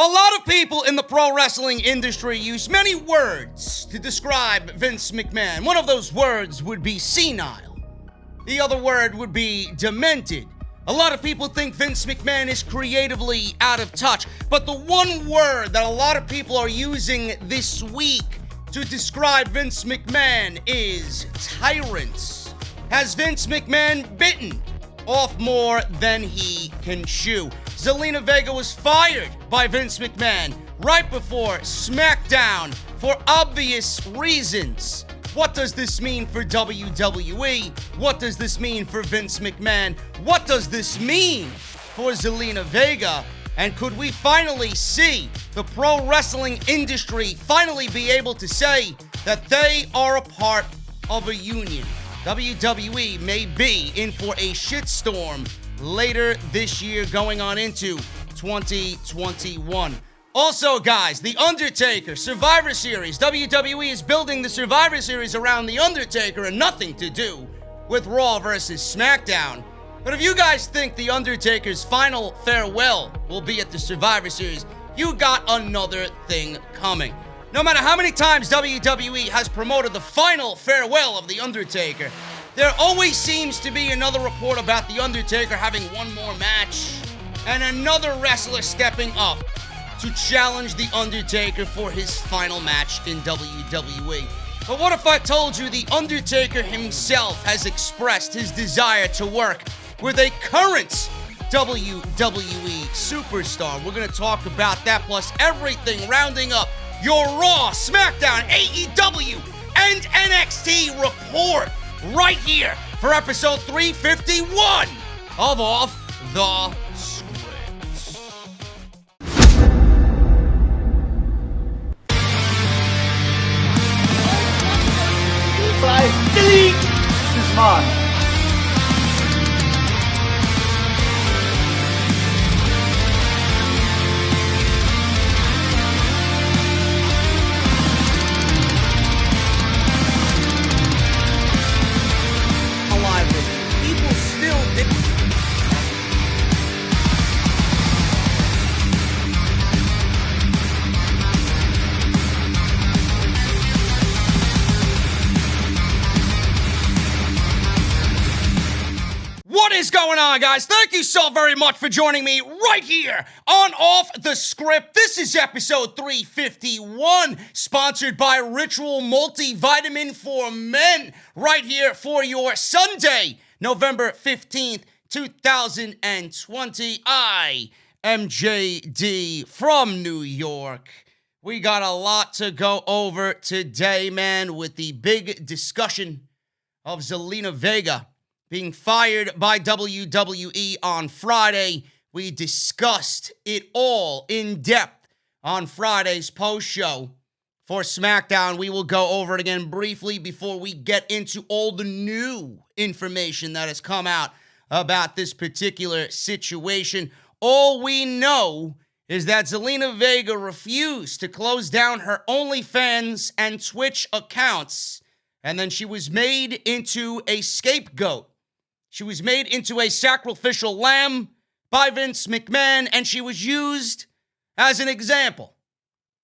A lot of people in the pro wrestling industry use many words to describe Vince McMahon. One of those words would be senile. The other word would be demented. A lot of people think Vince McMahon is creatively out of touch, but the one word that a lot of people are using this week to describe Vince McMahon is tyrant. Has Vince McMahon bitten off more than he can chew? Zelina Vega was fired by Vince McMahon right before SmackDown for obvious reasons. What does this mean for WWE? What does this mean for Vince McMahon? What does this mean for Zelina Vega? And could we finally see the pro wrestling industry finally be able to say that they are a part of a union? WWE may be in for a shitstorm later this year going on into 2021. Also, guys, The Undertaker, Survivor Series. WWE is building the Survivor Series around The Undertaker and nothing to do with Raw versus SmackDown. But if you guys think The Undertaker's final farewell will be at the Survivor Series, you got another thing coming. No matter how many times WWE has promoted the final farewell of The Undertaker, there always seems to be another report about The Undertaker having one more match and another wrestler stepping up to challenge The Undertaker for his final match in WWE. But what if I told you The Undertaker himself has expressed his desire to work with a current WWE superstar? We're going to talk about that plus everything rounding up your Raw, SmackDown, AEW, and NXT report right here for episode 351 of Off the Script. 5, delete! This is mine. What is going on, guys? Thank you so very much for joining me right here on Off the Script. This is episode 351, sponsored by Ritual Multivitamin for Men, right here for your Sunday, November 15th, 2020. I am JD from New York. We got a lot to go over today, man, with the big discussion of Zelina Vega being fired by WWE on Friday. We discussed it all in depth on Friday's post-show for SmackDown. We will go over it again briefly before we get into all the new information that has come out about this particular situation. All we know is that Zelina Vega refused to close down her OnlyFans and Twitch accounts, and then she was made into a scapegoat. She was made into a sacrificial lamb by Vince McMahon, and she was used as an example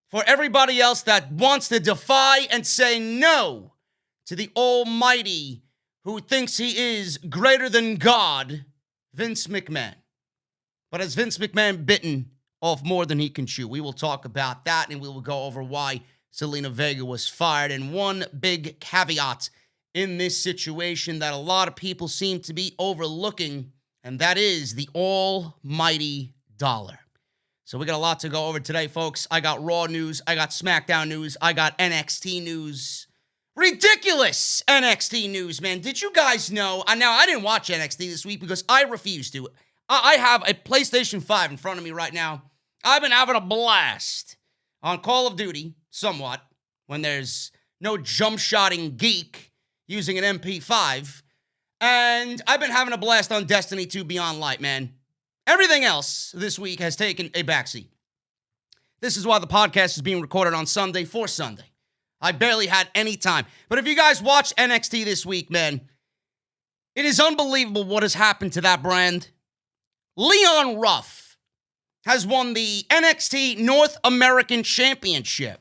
for everybody else that wants to defy and say no to the almighty who thinks he is greater than God, Vince McMahon. But has Vince McMahon bitten off more than he can chew? We will talk about that, and we will go over why Zelina Vega was fired. And one big caveat in this situation that a lot of people seem to be overlooking, and that is the almighty dollar. So we got a lot to go over today, folks. I got Raw news, I got SmackDown news, I got NXT news. Ridiculous NXT news, man. Did you guys know? Now, I didn't watch NXT this week because I refused to. I have a PlayStation 5 in front of me right now. I've been having a blast on Call of Duty, somewhat, when there's no jump-shotting geek using an MP5, and I've been having a blast on Destiny 2 Beyond Light, man. Everything else this week has taken a backseat. This is why the podcast is being recorded on Sunday for Sunday. I barely had any time. But if you guys watch NXT this week, man, it is unbelievable what has happened to that brand. Leon Ruff has won the NXT North American Championship.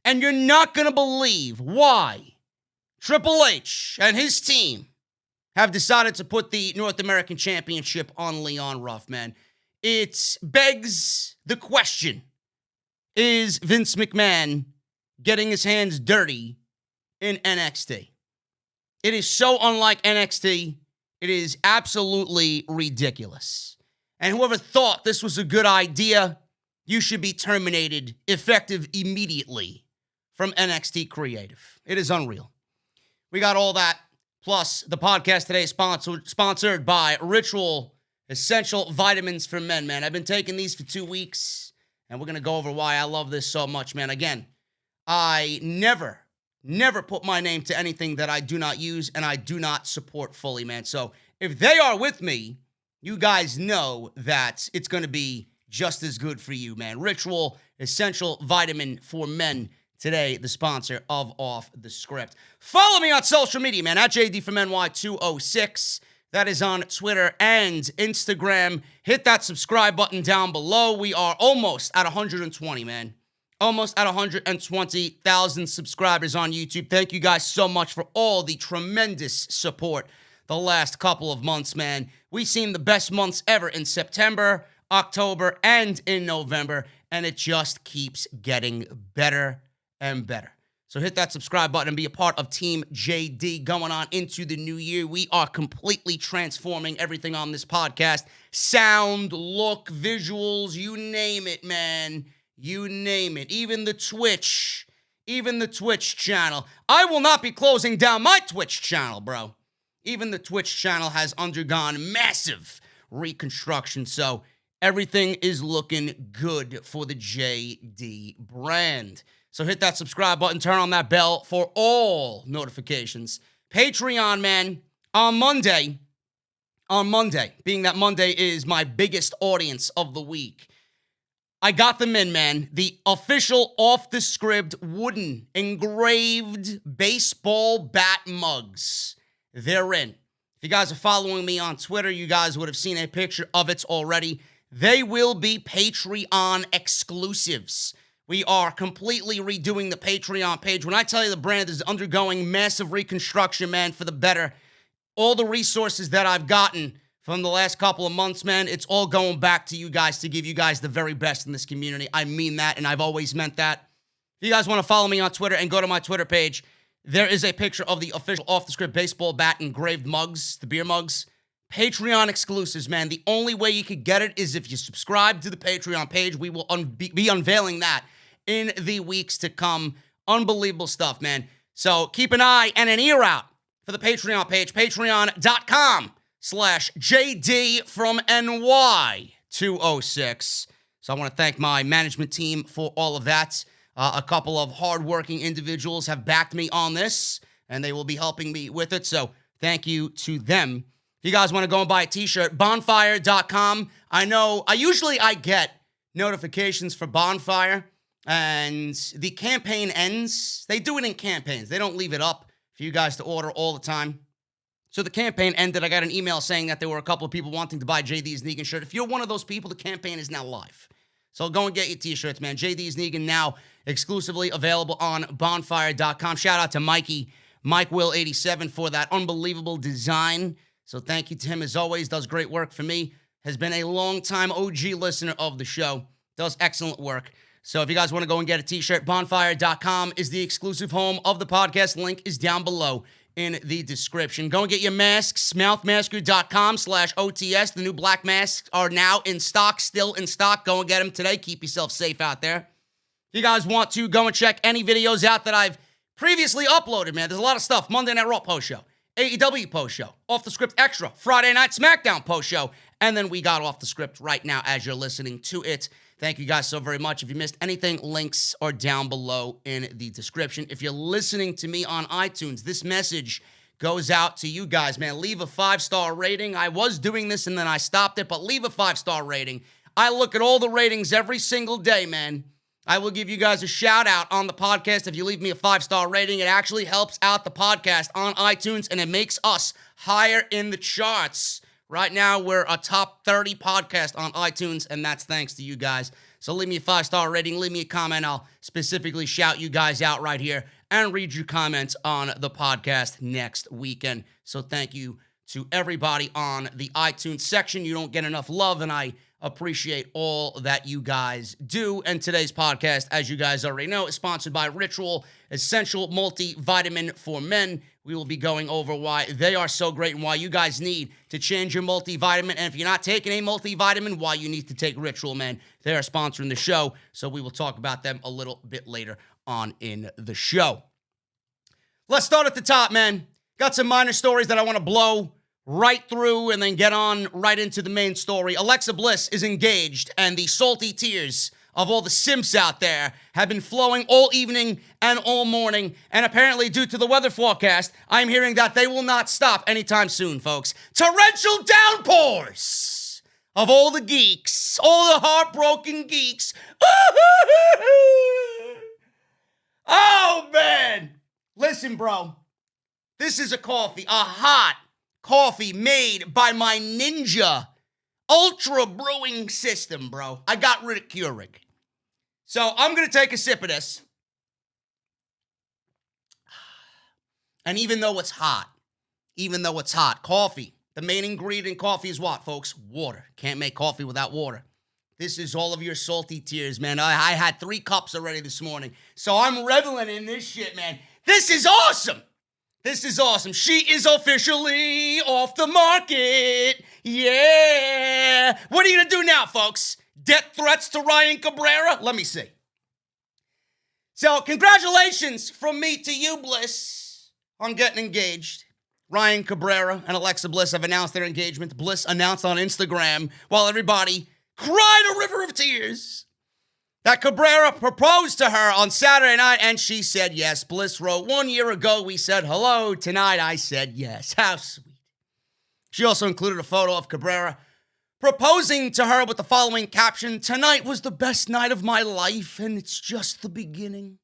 And you're not going to believe why Triple H and his team have decided to put the North American Championship on Leon Ruff, man. It begs the question, is Vince McMahon getting his hands dirty in NXT? It is so unlike NXT. It is absolutely ridiculous. And whoever thought this was a good idea, you should be terminated effective immediately from NXT Creative. It is unreal. We got all that. Plus, the podcast today is sponsored by Ritual Essential Vitamins for Men, man. I've been taking these for 2 weeks, and we're going to go over why I love this so much, man. Again, I never put my name to anything that I do not use and I do not support fully, man. So if they are with me, you guys know that it's going to be just as good for you, man. Ritual Essential Vitamin for Men. Today, the sponsor of Off the Script. Follow me on social media, man, at JD from NY206. That is on Twitter and Instagram. Hit that subscribe button down below. We are almost at 120, man. Almost at 120,000 subscribers on YouTube. Thank you guys so much for all the tremendous support the last couple of months, man. We've seen the best months ever in September, October, and in November, and it just keeps getting better and better. So hit that subscribe button and be a part of Team JD going on into the new year. We are completely transforming everything on this podcast. Sound, look, visuals, you name it, man. You name it. Even the Twitch channel. I will not be closing down my Twitch channel, bro. Even the Twitch channel has undergone massive reconstruction. So everything is looking good for the JD brand. So hit that subscribe button, turn on that bell for all notifications. Patreon, man, on Monday, being that Monday is my biggest audience of the week, I got them in, man. The official off-the-script wooden engraved baseball bat mugs. They're in. If you guys are following me on Twitter, you guys would have seen a picture of it already. They will be Patreon exclusives. We are completely redoing the Patreon page. When I tell you the brand is undergoing massive reconstruction, man, for the better, all the resources that I've gotten from the last couple of months, man, it's all going back to you guys to give you guys the very best in this community. I mean that, and I've always meant that. If you guys want to follow me on Twitter and go to my Twitter page, there is a picture of the official off-the-script baseball bat engraved mugs, the beer mugs. Patreon exclusives, man. The only way you could get it is if you subscribe to the Patreon page. We will be unveiling that in the weeks to come. Unbelievable stuff, man. So keep an eye and an ear out for the Patreon page, patreon.com/JD from NY206. So I want to thank my management team for all of that. A couple of hardworking individuals have backed me on this, and they will be helping me with it. So thank you to them. If you guys want to go and buy a t-shirt, bonfire.com. I know I get notifications for Bonfire, and the campaign ends. They do it in campaigns. They don't leave it up for you guys to order all the time. So the campaign ended. I got an email saying that there were a couple of people wanting to buy JD's Negan shirt. If you're one of those people, the campaign is now live. So go and get your t-shirts, man. JD's Negan now exclusively available on bonfire.com. Shout out to Mikey, Mike Will 87 for that unbelievable design. So thank you to him as always. Does great work for me. Has been a long-time OG listener of the show. Does excellent work. So if you guys want to go and get a t-shirt, bonfire.com is the exclusive home of the podcast. Link is down below in the description. Go and get your masks, mouthmasker.com/OTS. The new black masks are now in stock, still in stock. Go and get them today. Keep yourself safe out there. If you guys want to go and check any videos out that I've previously uploaded, man, there's a lot of stuff. Monday Night Raw post show, AEW post show, Off the Script Extra, Friday Night SmackDown post show, and then we got Off the Script right now as you're listening to it. Thank you guys so very much. If you missed anything, links are down below in the description. If you're listening to me on iTunes, this message goes out to you guys, man. Leave a 5-star rating. I was doing this and then I stopped it, but leave a 5-star rating. I look at all the ratings every single day, man. I will give you guys a shout out on the podcast if you leave me a 5-star rating. It actually helps out the podcast on iTunes and it makes us higher in the charts Right now, we're a top 30 podcast on iTunes, and that's thanks to you guys. So leave me a 5-star rating, leave me a comment. I'll specifically shout you guys out right here and read your comments on the podcast next weekend. So thank you to everybody on the iTunes section. You don't get enough love, and I appreciate all that you guys do. And today's podcast, as you guys already know, is sponsored by Ritual Essential Multivitamin for Men. We will be going over why they are so great and why you guys need to change your multivitamin. And if you're not taking a multivitamin, why you need to take Ritual, man. They are sponsoring the show, so we will talk about them a little bit later on in the show. Let's start at the top, man. Got some minor stories that I want to blow right through and then get on right into the main story. Alexa Bliss is engaged, and the salty tears of all the simps out there have been flowing all evening and all morning, and apparently due to the weather forecast, I'm hearing that they will not stop anytime soon, folks. Torrential downpours of all the geeks, all the heartbroken geeks. Oh, man. Listen, bro. This is a coffee, a hot coffee made by my Ninja Ultra Brewing System, bro. I got rid of Keurig. So I'm going to take a sip of this. And even though it's hot, coffee, the main ingredient in coffee is what, folks? Water. Can't make coffee without water. This is all of your salty tears, man. I had 3 cups already this morning. So I'm reveling in this shit, man. This is awesome. This is awesome. She is officially off the market. Yeah. What are you going to do now, folks? Death threats to Ryan Cabrera? Let me see. So, congratulations from me to you, Bliss, on getting engaged. Ryan Cabrera and Alexa Bliss have announced their engagement. Bliss announced on Instagram while everybody cried a river of tears that Cabrera proposed to her on Saturday night, and she said yes. Bliss wrote, 1 year ago, we said hello. Tonight, I said yes. How sweet. She also included a photo of Cabrera proposing to her with the following caption, tonight was the best night of my life, and it's just the beginning.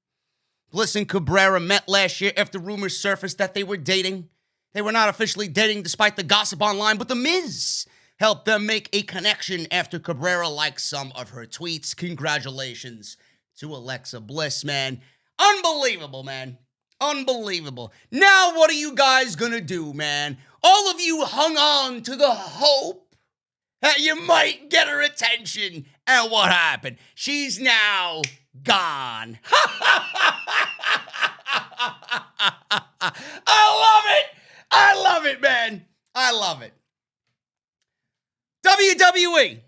Bliss and Cabrera met last year after rumors surfaced that they were dating. They were not officially dating despite the gossip online, but The Miz helped them make a connection after Cabrera liked some of her tweets. Congratulations to Alexa Bliss, man. Unbelievable, man. Unbelievable. Now what are you guys gonna do, man? All of you hung on to the hope that you might get her attention. And what happened? She's now gone. I love it. I love it, man. I love it. WWE.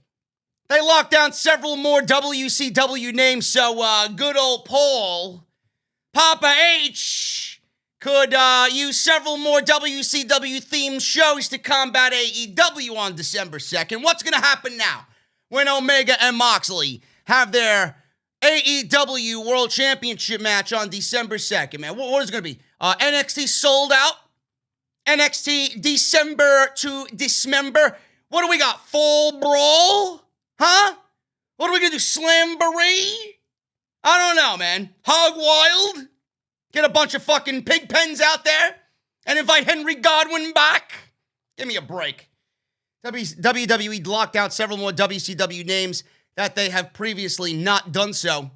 They locked down several more WCW names, so good old Papa H, could use several more WCW-themed shows to combat AEW on December 2nd. What's going to happen now when Omega and Moxley have their AEW World Championship match on December 2nd, man? What is it going to be? NXT sold out? NXT December to Dismember? What do we got? Full brawl? Huh? What are we gonna do? Slamboree? I don't know, man. Hog Wild? Get a bunch of fucking pig pens out there and invite Henry Godwin back? Give me a break. WWE locked out several more WCW names that they have previously not done so.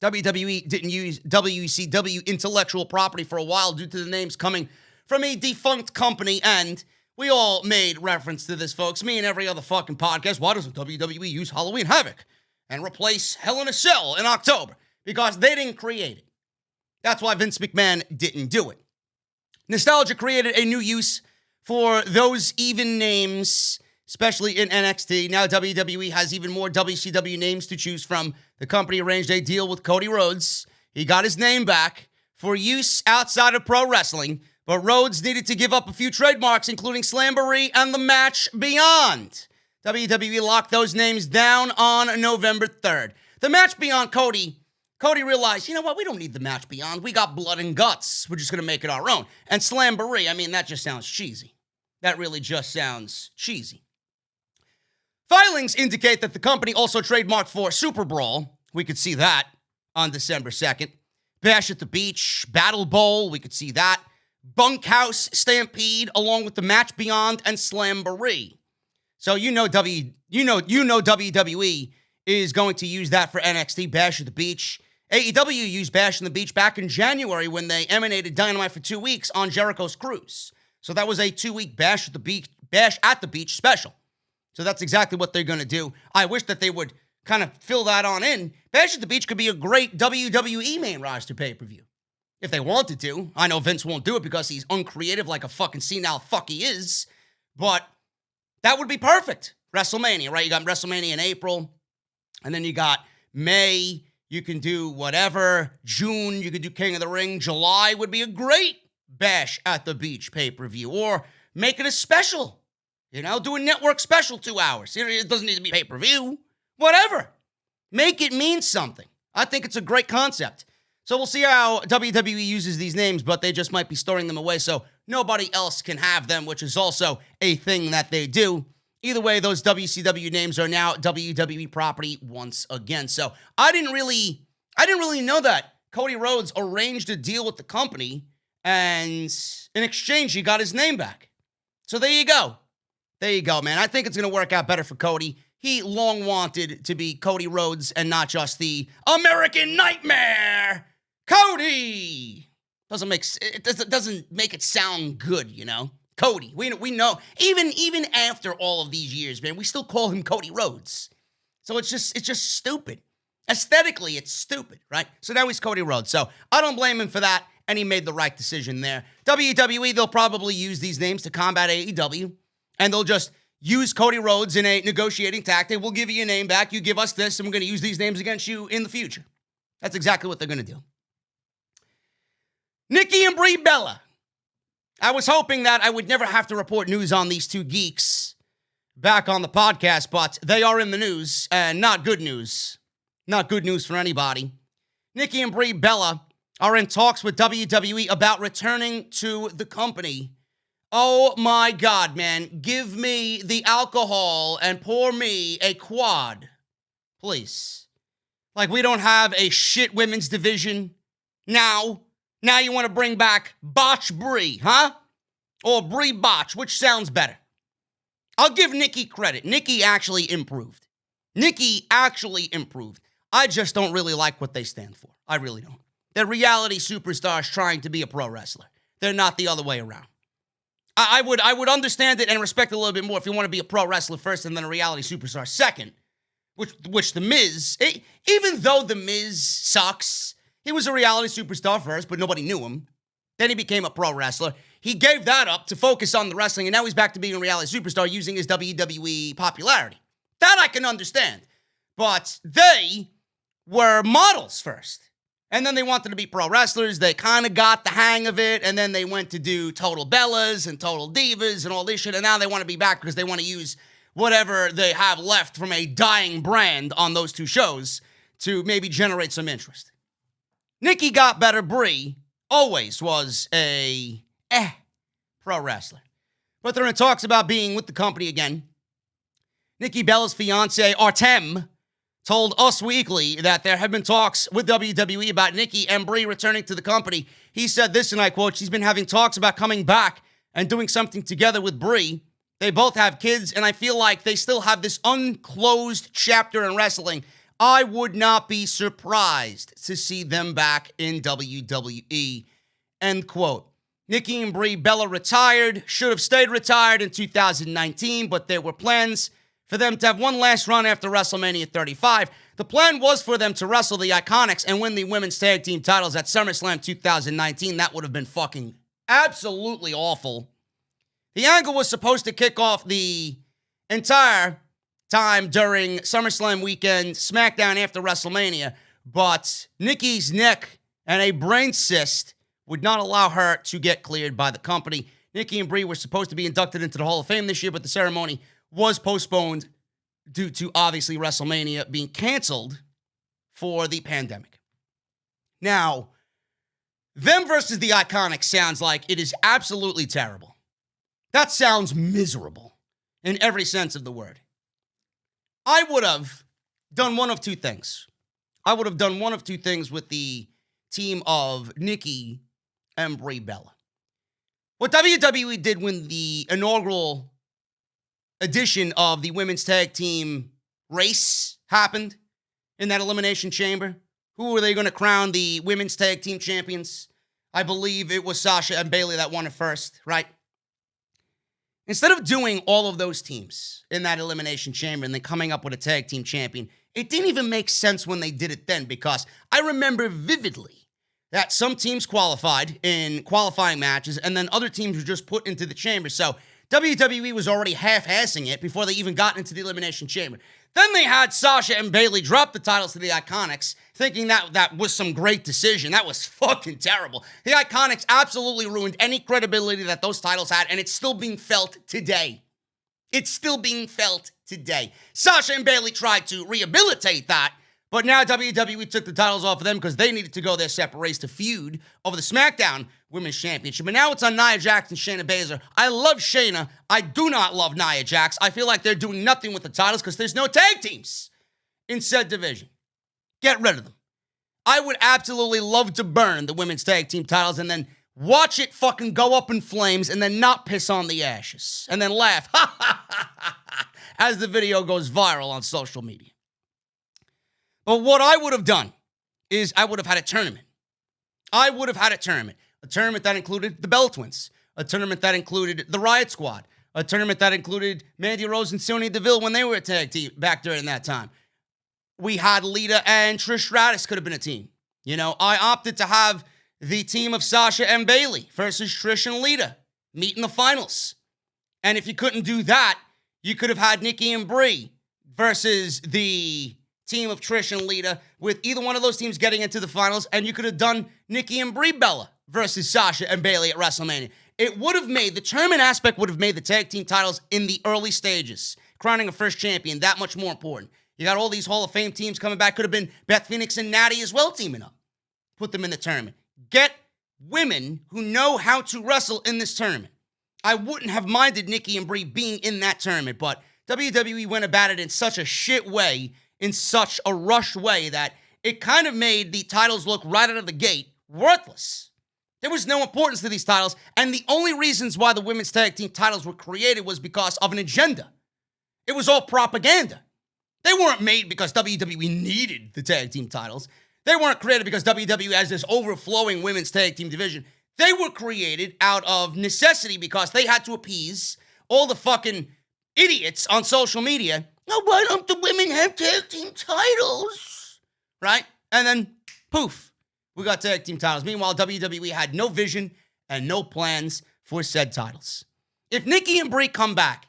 WWE didn't use WCW intellectual property for a while due to the names coming from a defunct company, and we all made reference to this, folks. Me and every other fucking podcast. Why doesn't WWE use Halloween Havoc and replace Hell in a Cell in October? Because they didn't create it. That's why Vince McMahon didn't do it. Nostalgia created a new use for those even names, especially in NXT. Now WWE has even more WCW names to choose from. The company arranged a deal with Cody Rhodes. He got his name back for use outside of pro wrestling, but Rhodes needed to give up a few trademarks, including Slamboree and the Match Beyond. WWE locked those names down on November 3rd. The Match Beyond, Cody realized, you know what, we don't need the Match Beyond. We got Blood and Guts. We're just going to make it our own. And Slamboree, I mean, that just sounds cheesy. That really just sounds cheesy. Filings indicate that the company also trademarked for Super Brawl. We could see that on December 2nd. Bash at the Beach, Battle Bowl, we could see that Bunkhouse Stampede, along with the Match Beyond and Slamboree. So you know WWE is going to use that for NXT Bash at the Beach. AEW used Bash on the Beach back in January when they emanated Dynamite for 2 weeks on Jericho's cruise. So that was a 2-week Bash at the Beach special. So that's exactly what they're going to do. I wish that they would kind of fill that on in. Bash at the Beach could be a great WWE main roster pay-per-view if they wanted to. I know Vince won't do it because he's uncreative like a fucking senile fuck he is, but that would be perfect. WrestleMania, right? You got WrestleMania in April, and then you got May. You can do whatever. June, you could do King of the Ring. July would be a great Bash at the Beach pay-per-view, or make it a special. Do a network special 2 hours. It doesn't need to be pay-per-view. Whatever. Make it mean something. I think it's a great concept. So we'll see how WWE uses these names, but they just might be storing them away so nobody else can have them, which is also a thing that they do. Either way, those WCW names are now WWE property once again. So I didn't really know that Cody Rhodes arranged a deal with the company, and in exchange, he got his name back. So there you go. There you go, man. I think it's going to work out better for Cody. He long wanted to be Cody Rhodes and not just the American Nightmare, Cody. Doesn't make it sound good, Cody. We know. Even after all of these years, man, we still call him Cody Rhodes. So it's just stupid. Aesthetically, it's stupid, right? So now he's Cody Rhodes. So I don't blame him for that, and he made the right decision there. WWE, they'll probably use these names to combat AEW, and they'll just use Cody Rhodes in a negotiating tactic. We'll give you your name back. You give us this, and we're going to use these names against you in the future. That's exactly what they're going to do. Nikki and Brie Bella. I was hoping that I would never have to report news on these two geeks back on the podcast, but they are in the news, and not good news. Not good news for anybody. Nikki and Brie Bella are in talks with WWE about returning to the company. Oh my God, man. Give me the alcohol and pour me a quad, please. Like, we don't have a shit women's division now. Now you want to bring back Botch Brie, huh? Or Brie Botch, which sounds better. I'll give Nikki credit. Nikki actually improved. I just don't really like what they stand for. I really don't. They're reality superstars trying to be a pro wrestler. They're not the other way around. I would understand it and respect it a little bit more if you want to be a pro wrestler first and then a reality superstar second, which The Miz, even though The Miz sucks, he was a reality superstar first, but nobody knew him. Then he became a pro wrestler. He gave that up to focus on the wrestling, and now he's back to being a reality superstar using his WWE popularity. That I can understand. But they were models first. And then they wanted to be pro wrestlers. They kind of got the hang of it. And then they went to do Total Bellas and Total Divas and all this shit. And now they want to be back because they want to use whatever they have left from a dying brand on those two shows to maybe generate some interest. Nikki got better. Brie always was a pro wrestler. But they're in talks about being with the company again. Nikki Bella's fiance, Artem, told Us Weekly that there have been talks with WWE about Nikki and Brie returning to the company. He said this, and I quote, "She's been having talks about coming back and doing something together with Brie. They both have kids, and I feel like they still have this unclosed chapter in wrestling. I would not be surprised to see them back in WWE." End quote. Nikki and Brie Bella retired, should have stayed retired in 2019, but there were plans for them to have one last run after WrestleMania 35. The plan was for them to wrestle the Iconics and win the women's tag team titles at SummerSlam 2019. That would have been fucking absolutely awful. The angle was supposed to kick off the entire time during SummerSlam weekend, SmackDown after WrestleMania, but Nikki's neck and a brain cyst would not allow her to get cleared by the company. Nikki and Brie were supposed to be inducted into the Hall of Fame this year, but the ceremony was postponed due to, obviously, WrestleMania being canceled for the pandemic. Now, them versus the Iconics sounds like it is absolutely terrible. That sounds miserable in every sense of the word. I would have done one of two things. I would have done one of two things with the team of Nikki and Brie Bella. What WWE did when the inaugural edition of the women's tag team race happened in that Elimination Chamber, who were they going to crown the women's tag team champions? I believe it was Sasha and Bayley that won it first, right? Instead of doing all of those teams in that Elimination Chamber and then coming up with a tag team champion, it didn't even make sense when they did it then, because I remember vividly that some teams qualified in qualifying matches and then other teams were just put into the chamber. So WWE was already half-assing it before they even got into the Elimination Chamber. Then they had Sasha and Bayley drop the titles to the Iconics, thinking that was some great decision. That was fucking terrible. The Iconics absolutely ruined any credibility that those titles had, and it's still being felt today. It's still being felt today. Sasha and Bayley tried to rehabilitate that, but now WWE took the titles off of them because they needed to go their separate ways to feud over the SmackDown Women's Championship. But now it's on Nia Jax and Shayna Baszler. I love Shayna. I do not love Nia Jax. I feel like they're doing nothing with the titles because there's no tag teams in said division. Get rid of them. I would absolutely love to burn the women's tag team titles and then watch it fucking go up in flames and then not piss on the ashes and then laugh as the video goes viral on social media. But what I would have done is I would have had a tournament. I would have had a tournament. A tournament that included the Bell Twins. A tournament that included the Riot Squad. A tournament that included Mandy Rose and Sonya Deville when they were a tag team back during that time. We had Lita and Trish Stratus could have been a team. You know, I opted to have the team of Sasha and Bayley versus Trish and Lita meet in the finals. And if you couldn't do that, you could have had Nikki and Brie versus the team of Trish and Lita, with either one of those teams getting into the finals, and you could have done Nikki and Brie Bella versus Sasha and Bayley at WrestleMania. It would have made, the tournament aspect would have made the tag team titles in the early stages, crowning a first champion, that much more important. You got all these Hall of Fame teams coming back. Could have been Beth Phoenix and Natty as well teaming up. Put them in the tournament. Get women who know how to wrestle in this tournament. I wouldn't have minded Nikki and Brie being in that tournament, but WWE went about it in such a shit way, in such a rushed way, that it kind of made the titles look right out of the gate worthless. There was no importance to these titles, and the only reasons why the women's tag team titles were created was because of an agenda. It was all propaganda. They weren't made because WWE needed the tag team titles. They weren't created because WWE has this overflowing women's tag team division. They were created out of necessity because they had to appease all the fucking idiots on social media. Oh, why don't the women have tag team titles? Right? And then, poof, we got tag team titles. Meanwhile, WWE had no vision and no plans for said titles. If Nikki and Brie come back,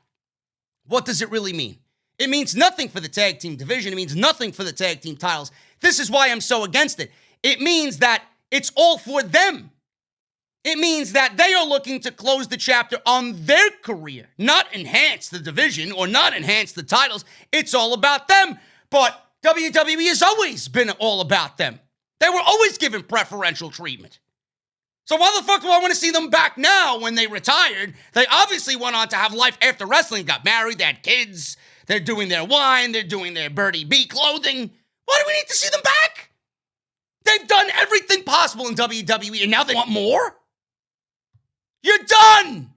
what does it really mean? It means nothing for the tag team division. It means nothing for the tag team titles. This is why I'm so against it. It means that it's all for them. It means that they are looking to close the chapter on their career, not enhance the division or not enhance the titles. It's all about them. But WWE has always been all about them. They were always given preferential treatment. So why the fuck do I want to see them back now when they retired? They obviously went on to have life after wrestling, got married, they had kids, they're doing their wine, they're doing their Birdie B clothing. Why do we need to see them back? They've done everything possible in WWE and now they want more? You're done!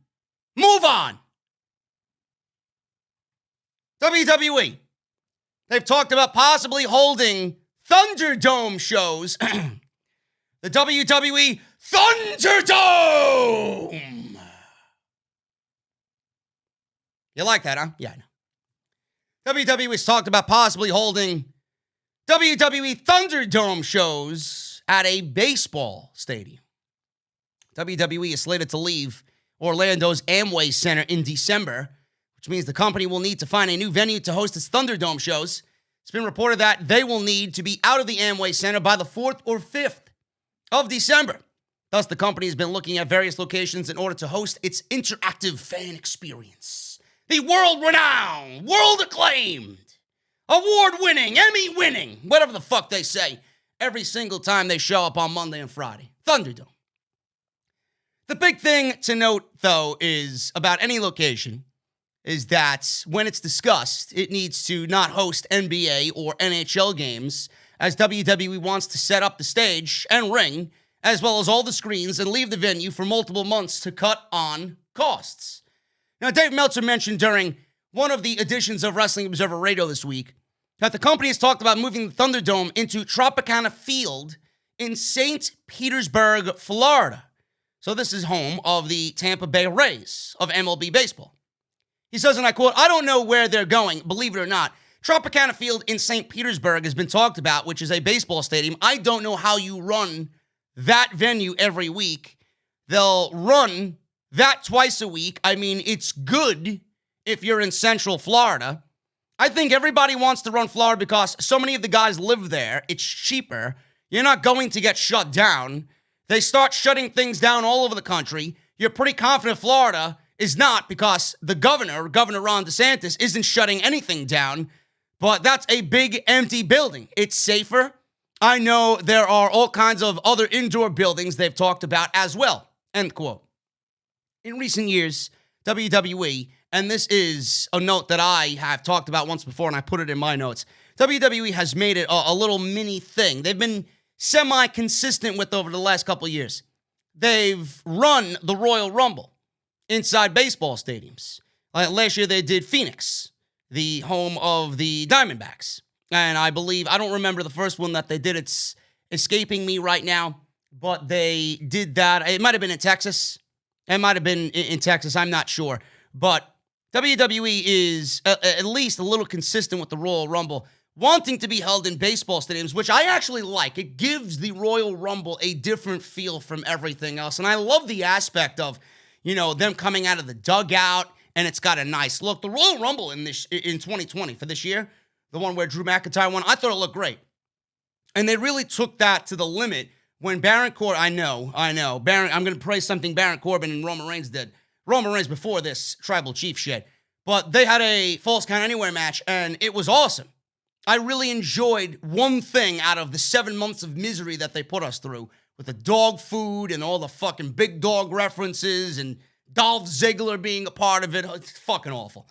Move on. WWE. They've talked about possibly holding Thunderdome shows. The WWE Thunderdome! You like that, huh? Yeah, I know. WWE has talked about possibly holding WWE Thunderdome shows at a baseball stadium. WWE is slated to leave Orlando's Amway Center in December, which means the company will need to find a new venue to host its Thunderdome shows. It's been reported that they will need to be out of the Amway Center by the 4th or 5th of December. Thus, the company has been looking at various locations in order to host its interactive fan experience. The world-renowned, world-acclaimed, award-winning, Emmy-winning, whatever the fuck they say, every single time they show up on Monday and Friday. Thunderdome. The big thing to note, though, is about any location is that when it's discussed, it needs to not host NBA or NHL games, as WWE wants to set up the stage and ring as well as all the screens, and leave the venue for multiple months to cut on costs. Now, Dave Meltzer mentioned during one of the editions of Wrestling Observer Radio this week that the company has talked about moving the Thunderdome into Tropicana Field in St. Petersburg, Florida. So this is home of the Tampa Bay Rays of MLB baseball. He says, and I quote, "I don't know where they're going, believe it or not. Tropicana Field in St. Petersburg has been talked about, which is a baseball stadium. I don't know how you run that venue every week. They'll run that twice a week. I mean, it's good if you're in Central Florida. I think everybody wants to run Florida because so many of the guys live there. It's cheaper. You're not going to get shut down. They start shutting things down all over the country. You're pretty confident Florida is not, because the Governor Ron DeSantis, isn't shutting anything down. But that's a big empty building. It's safer. I know there are all kinds of other indoor buildings they've talked about as well." End quote. In recent years, WWE, and this is a note that I have talked about once before and I put it in my notes, WWE has made it a little mini thing. They've been semi-consistent with over the last couple of years. They've run the Royal Rumble inside baseball stadiums. Last year they did Phoenix, the home of the Diamondbacks. And I believe, I don't remember the first one that they did. It's escaping me right now. But they did that. It might have been in Texas. It might have been in Texas. I'm not sure. But WWE is at least a little consistent with the Royal Rumble, wanting to be held in baseball stadiums, which I actually like. It gives the Royal Rumble a different feel from everything else. And I love the aspect of, them coming out of the dugout, and it's got a nice look. The Royal Rumble in 2020 for this year, the one where Drew McIntyre won, I thought it looked great. And they really took that to the limit when Baron Corbin, I know, I'm going to praise something Baron Corbin and Roman Reigns did. Roman Reigns before this Tribal Chief shit. But they had a Falls Count Anywhere match, and it was awesome. I really enjoyed one thing out of the 7 months of misery that they put us through, with the dog food and all the fucking big dog references and Dolph Ziggler being a part of it. It's fucking awful.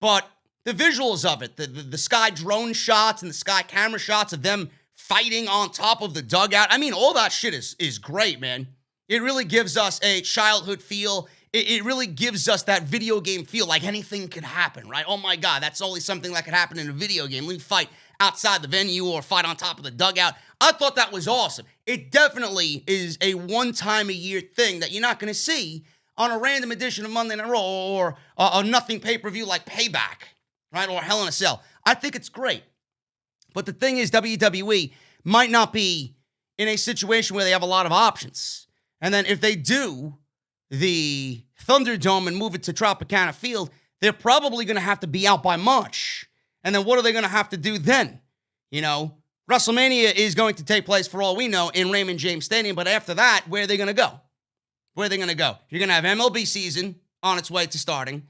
But the visuals of it, the sky drone shots and the sky camera shots of them fighting on top of the dugout, I mean, all that shit is great, man. It really gives us a childhood feel. It really gives us that video game feel, like anything could happen, right? Oh my God, that's always something that could happen in a video game. We fight outside the venue or fight on top of the dugout. I thought that was awesome. It definitely is a one-time-a-year thing that you're not going to see on a random edition of Monday Night Raw or a nothing pay-per-view like Payback, right? Or Hell in a Cell. I think it's great. But the thing is, WWE might not be in a situation where they have a lot of options. And then if they do the Thunderdome and move it to Tropicana Field, they're probably going to have to be out by March. And then what are they going to have to do then? WrestleMania is going to take place, for all we know, in Raymond James Stadium. But after that, where are they going to go? Where are they going to go? You're going to have MLB season on its way to starting.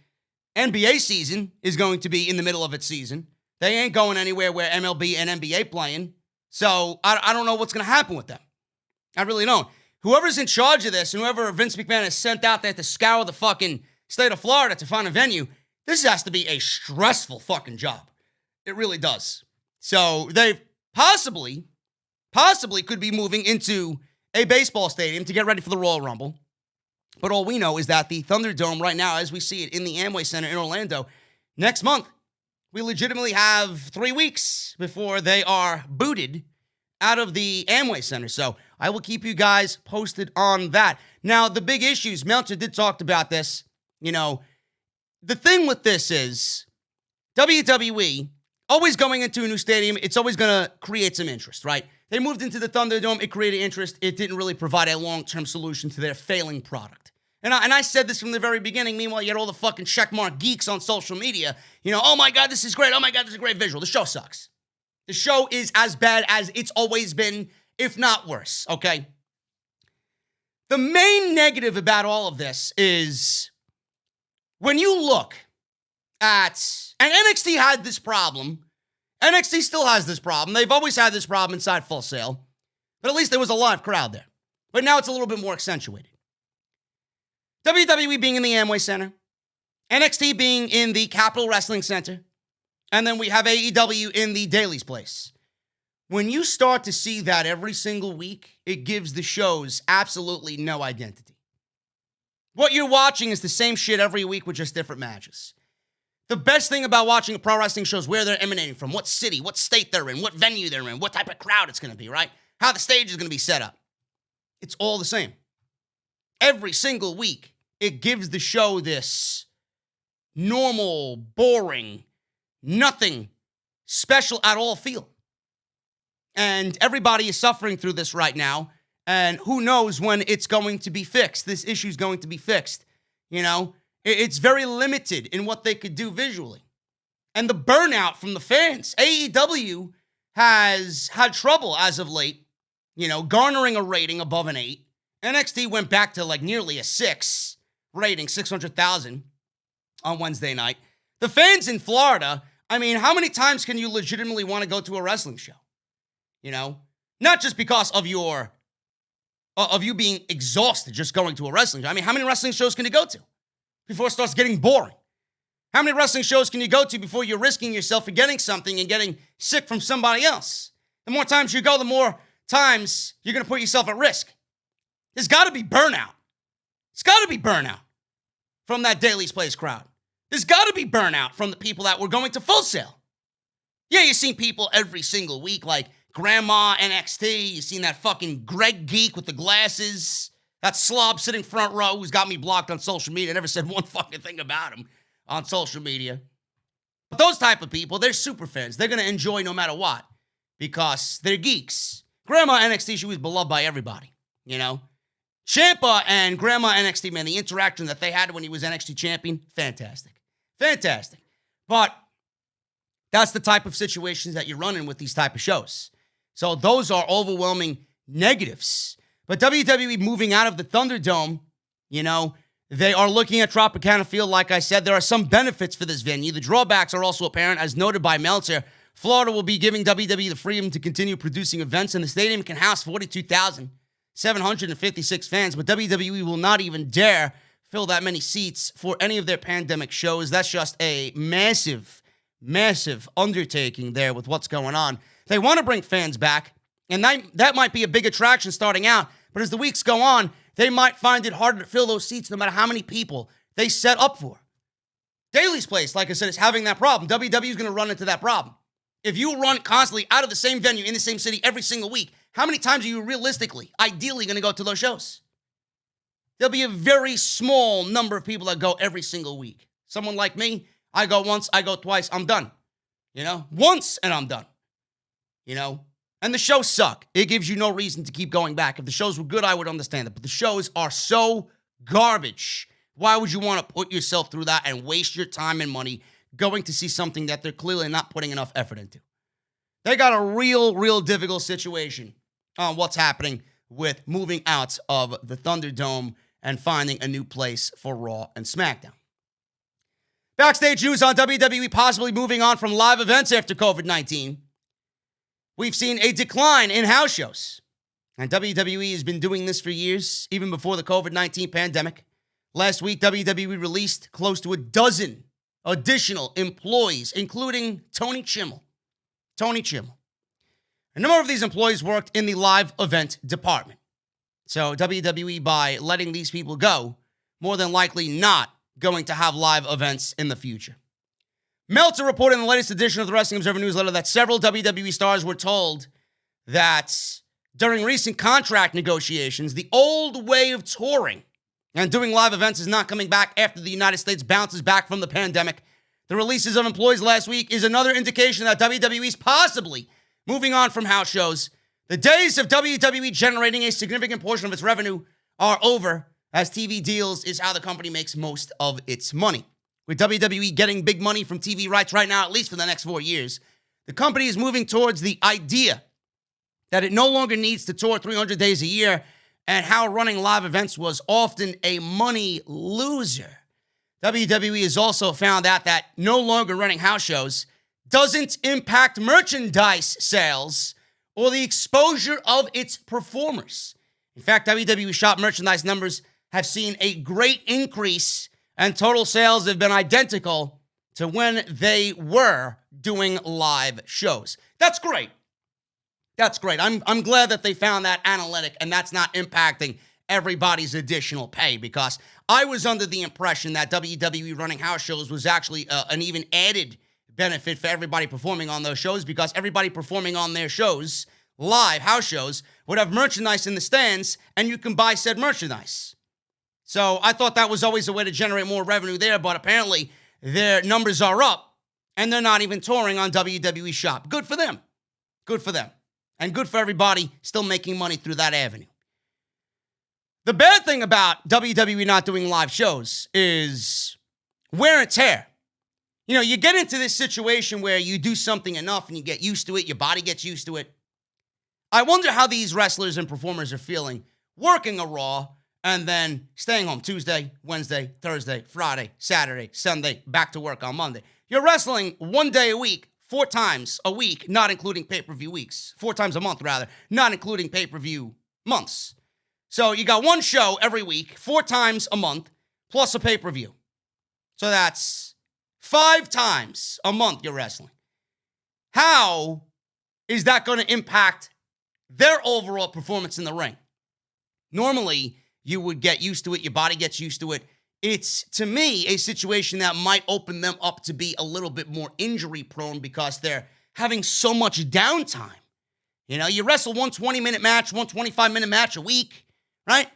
NBA season is going to be in the middle of its season. They ain't going anywhere where MLB and NBA playing. So I don't know what's going to happen with them. I really don't. Whoever's in charge of this, and whoever Vince McMahon has sent out there to scour the fucking state of Florida to find a venue, this has to be a stressful fucking job. It really does. So they possibly could be moving into a baseball stadium to get ready for the Royal Rumble. But all we know is that the Thunderdome right now, as we see it in the Amway Center in Orlando, next month, we legitimately have 3 weeks before they are booted out of the Amway Center. So I will keep you guys posted on that. Now, the big issues, Meltzer did talk about this. The thing with this is WWE, always going into a new stadium, it's always going to create some interest, right? They moved into the Thunderdome, it created interest. It didn't really provide a long-term solution to their failing product. And I said this from the very beginning. Meanwhile, you had all the fucking checkmark geeks on social media. Oh my God, this is great. Oh my God, this is a great visual. The show sucks. The show is as bad as it's always been, if not worse, okay? The main negative about all of this is when you look at, and NXT had this problem. NXT still has this problem. They've always had this problem inside Full Sail. But at least there was a live crowd there. But now it's a little bit more accentuated. WWE being in the Amway Center, NXT being in the Capitol Wrestling Center, and then we have AEW in the Daily's Place. When you start to see that every single week, it gives the shows absolutely no identity. What you're watching is the same shit every week with just different matches. The best thing about watching a pro wrestling show is where they're emanating from, what city, what state they're in, what venue they're in, what type of crowd it's going to be, right? How the stage is going to be set up. It's all the same. Every single week, it gives the show this normal, boring, nothing special at all feel. And everybody is suffering through this right now. And who knows when it's going to be fixed. This issue is going to be fixed. You know, it's very limited in what they could do visually. And the burnout from the fans. AEW has had trouble as of late, you know, garnering a rating above an 8. NXT went back to like nearly a 6 rating, 600,000 on Wednesday night. The fans in Florida, I mean, how many times can you legitimately want to go to a wrestling show? You know, not just because of you being exhausted just going to a wrestling show. I mean, how many wrestling shows can you go to before it starts getting boring? How many wrestling shows can you go to before you're risking yourself for getting something and getting sick from somebody else? The more times you go, the more times you're going to put yourself at risk. There's got to be burnout. It's got to be burnout from that Daily's Place crowd. There's got to be burnout from the people that were going to Full Sail. Yeah, you've seen people every single week like Grandma NXT. You've seen that fucking Greg Geek with the glasses. That slob sitting front row who's got me blocked on social media. I never said one fucking thing about him on social media. But those type of people, they're super fans. They're going to enjoy no matter what because they're geeks. Grandma NXT, she was beloved by everybody, you know? Ciampa and Grandma NXT, man, the interaction that they had when he was NXT champion, fantastic. Fantastic. But that's the type of situations that you're running with these type of shows. So those are overwhelming negatives. But WWE moving out of the Thunderdome, you know, they are looking at Tropicana Field. Like I said, there are some benefits for this venue. The drawbacks are also apparent, as noted by Meltzer. Florida will be giving WWE the freedom to continue producing events, and the stadium can house 42,756 fans, but WWE will not even dare fill that many seats for any of their pandemic shows. That's just a massive undertaking there with what's going on. They want to bring fans back, and that might be a big attraction starting out, but as the weeks go on, they might find it harder to fill those seats no matter how many people they set up for. Daily's Place, like I said, is having that problem. WWE is going to run into that problem. If you run constantly out of the same venue in the same city every single week, how many times are you realistically, ideally going to go to those shows? There'll be a very small number of people that go every single week. Someone like me, I go once, I go twice, I'm done. You know, once and I'm done. You know, and the shows suck. It gives you no reason to keep going back. If the shows were good, I would understand it. But the shows are so garbage. Why would you want to put yourself through that and waste your time and money going to see something that they're clearly not putting enough effort into? They got a real difficult situation on what's happening with moving out of the Thunderdome and finding a new place for Raw and SmackDown. Backstage news on WWE possibly moving on from live events after COVID-19. We've seen a decline in house shows. And WWE has been doing this for years, even before the COVID-19 pandemic. Last week, WWE released close to a dozen additional employees, including Tony Chimel. Tony Chimel. A number of these employees worked in the live event department. So WWE, by letting these people go, more than likely not going to have live events in the future. Meltzer reported in the latest edition of the Wrestling Observer newsletter that several WWE stars were told that during recent contract negotiations, the old way of touring and doing live events is not coming back after the United States bounces back from the pandemic. The releases of employees last week is another indication that WWE is possibly moving on from house shows. The days of WWE generating a significant portion of its revenue are over, as TV deals is how the company makes most of its money. With WWE getting big money from TV rights right now, at least for the next 4 years, the company is moving towards the idea that it no longer needs to tour 300 days a year, and how running live events was often a money loser. WWE has also found out that no longer running house shows doesn't impact merchandise sales or the exposure of its performers. In fact, WWE shop merchandise numbers have seen a great increase, and total sales have been identical to when they were doing live shows. That's great. That's great. I'm glad that they found that analytic and that's not impacting everybody's additional pay, because I was under the impression that WWE running house shows was actually an even added benefit for everybody performing on those shows, because everybody performing on their shows, live house shows, would have merchandise in the stands and you can buy said merchandise. So I thought that was always a way to generate more revenue there, but apparently their numbers are up and they're not even touring on WWE Shop. Good for them. Good for them. And good for everybody still making money through that avenue. The bad thing about WWE not doing live shows is wear and tear. You know, you get into this situation where you do something enough and you get used to it, your body gets used to it. I wonder how these wrestlers and performers are feeling working a Raw and then staying home Tuesday, Wednesday, Thursday, Friday, Saturday, Sunday, back to work on Monday. You're wrestling 1 day a week, 4 times a week, not including pay-per-view weeks. 4 times a month, rather, not including pay-per-view months. So you got one show every week, 4 times a month, plus a pay-per-view. So that's 5 times a month you're wrestling. How is that going to impact their overall performance in the ring? Normally, you would get used to it. Your body gets used to it. It's, to me, a situation that might open them up to be a little bit more injury-prone because they're having so much downtime. You know, you wrestle one 20-minute match, one 25-minute match a week, right?